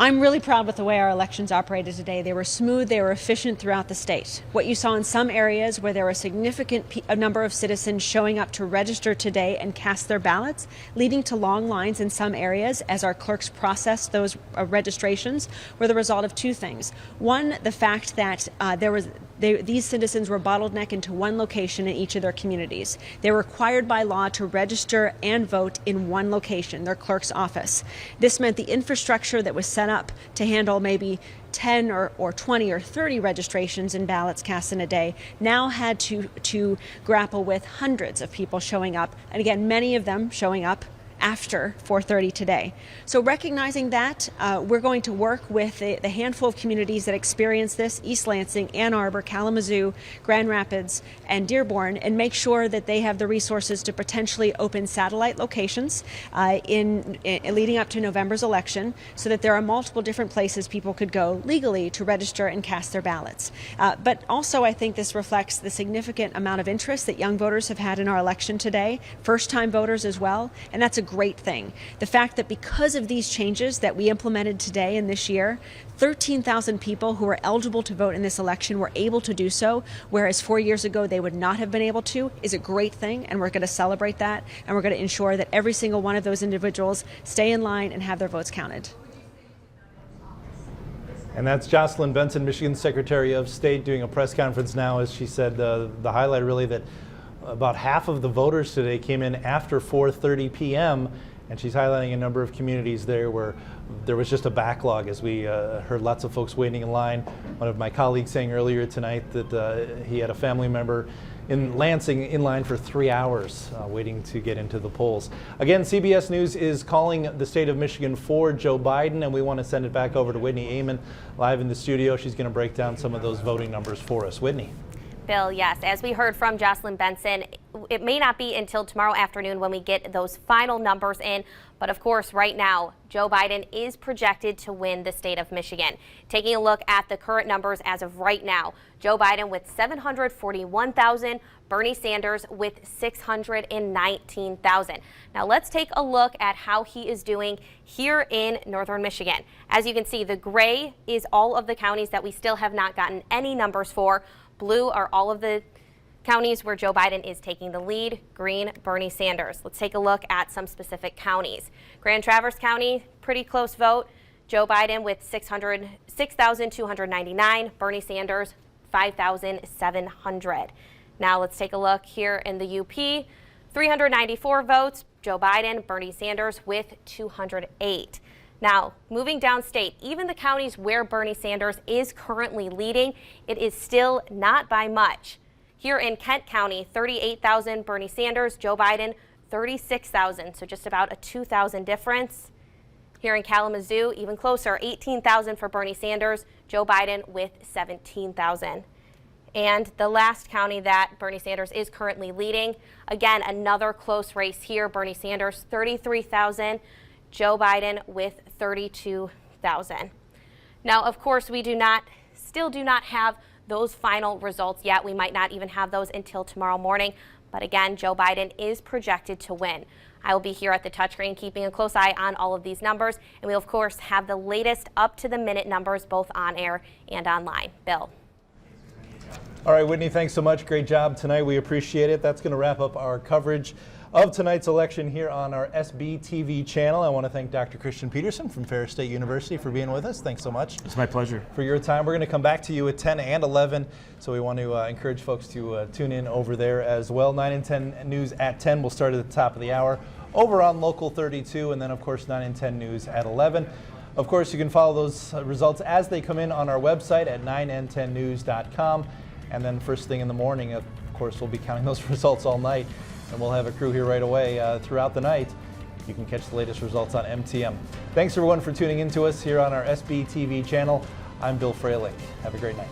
I'm really proud with the way our elections operated today. They were smooth, they were efficient throughout the state. What you saw in some areas where there were a significant number of citizens showing up to register today and cast their ballots, leading to long lines in some areas as our clerks processed those registrations, were the result of two things. One, the fact that these citizens were bottlenecked into one location in each of their communities. They were required by law to register and vote in one location, their clerk's office. This meant the infrastructure that was set up to handle maybe 10 or 20 or 30 registrations and ballots cast in a day now had to grapple with hundreds of people showing up, and again, many of them showing up after 4:30 today. So recognizing that, we're going to work with the handful of communities that experience this, East Lansing, Ann Arbor, Kalamazoo, Grand Rapids, and Dearborn, and make sure that they have the resources to potentially open satellite locations in leading up to November's election, so that there are multiple different places people could go legally to register and cast their ballots. But also, I think this reflects the significant amount of interest that young voters have had in our election today, first-time voters as well, and that's a great thing. The fact that because of these changes that we implemented today and this year, 13,000 people who are eligible to vote in this election were able to do so, whereas 4 years ago they would not have been able to, is a great thing, and we're going to celebrate that, and we're going to ensure that every single one of those individuals stay in line and have their votes counted. And that's Jocelyn Benson, Michigan's Secretary of State, doing a press conference now, as she said, the highlight really that about half of the voters today came in after 4:30 p.m., and she's highlighting a number of communities there where there was just a backlog, as we heard lots of folks waiting in line. One of my colleagues saying earlier tonight that he had a family member in Lansing in line for 3 hours waiting to get into the polls. Again, CBS News is calling the state of Michigan for Joe Biden, and we want to send it back over to Whitney Amon live in the studio. She's going to break down some of those voting numbers for us. Whitney. Bill, yes, as we heard from Jocelyn Benson, it may not be until tomorrow afternoon when we get those final numbers in. But of course, right now, Joe Biden is projected to win the state of Michigan. Taking a look at the current numbers as of right now, Joe Biden with 741,000, Bernie Sanders with 619,000. Now let's take a look at how he is doing here in northern Michigan. As you can see, the gray is all of the counties that we still have not gotten any numbers for. Blue are all of the counties where Joe Biden is taking the lead. Green, Bernie Sanders. Let's take a look at some specific counties. Grand Traverse County, pretty close vote. Joe Biden with 6,299. Bernie Sanders, 5,700. Now let's take a look here in the UP. 394 votes. Joe Biden, Bernie Sanders with 208. Now, moving downstate, even the counties where Bernie Sanders is currently leading, it is still not by much. Here in Kent County, 38,000 Bernie Sanders, Joe Biden, 36,000, so just about a 2,000 difference. Here in Kalamazoo, even closer, 18,000 for Bernie Sanders, Joe Biden with 17,000. And the last county that Bernie Sanders is currently leading, again, another close race here. Bernie Sanders, 33,000. Joe Biden with 32,000. Now, of course, we still do not have those final results yet. We might not even have those until tomorrow morning. But again, Joe Biden is projected to win. I will be here at the touchscreen keeping a close eye on all of these numbers. And we'll, of course, have the latest up-to-the-minute numbers both on air and online. Bill. All right, Whitney, thanks so much. Great job tonight. We appreciate it. That's going to wrap up our coverage of tonight's election here on our SBTV channel. I want to thank Dr. Christian Peterson from Ferris State University for being with us. Thanks so much. It's my pleasure. For your time. We're going to come back to you at 10 and 11, so we want to encourage folks to tune in over there as well. 9 and 10 news at 10 will start at the top of the hour over on Local 32, and then, of course, 9 and 10 news at 11. Of course, you can follow those results as they come in on our website at 9and10news.com. And then first thing in the morning, of course, we'll be counting those results all night. And we'll have a crew here right away throughout the night. You can catch the latest results on MTM. Thanks everyone for tuning in to us here on our SBTV channel. I'm Bill Froehlich. Have a great night.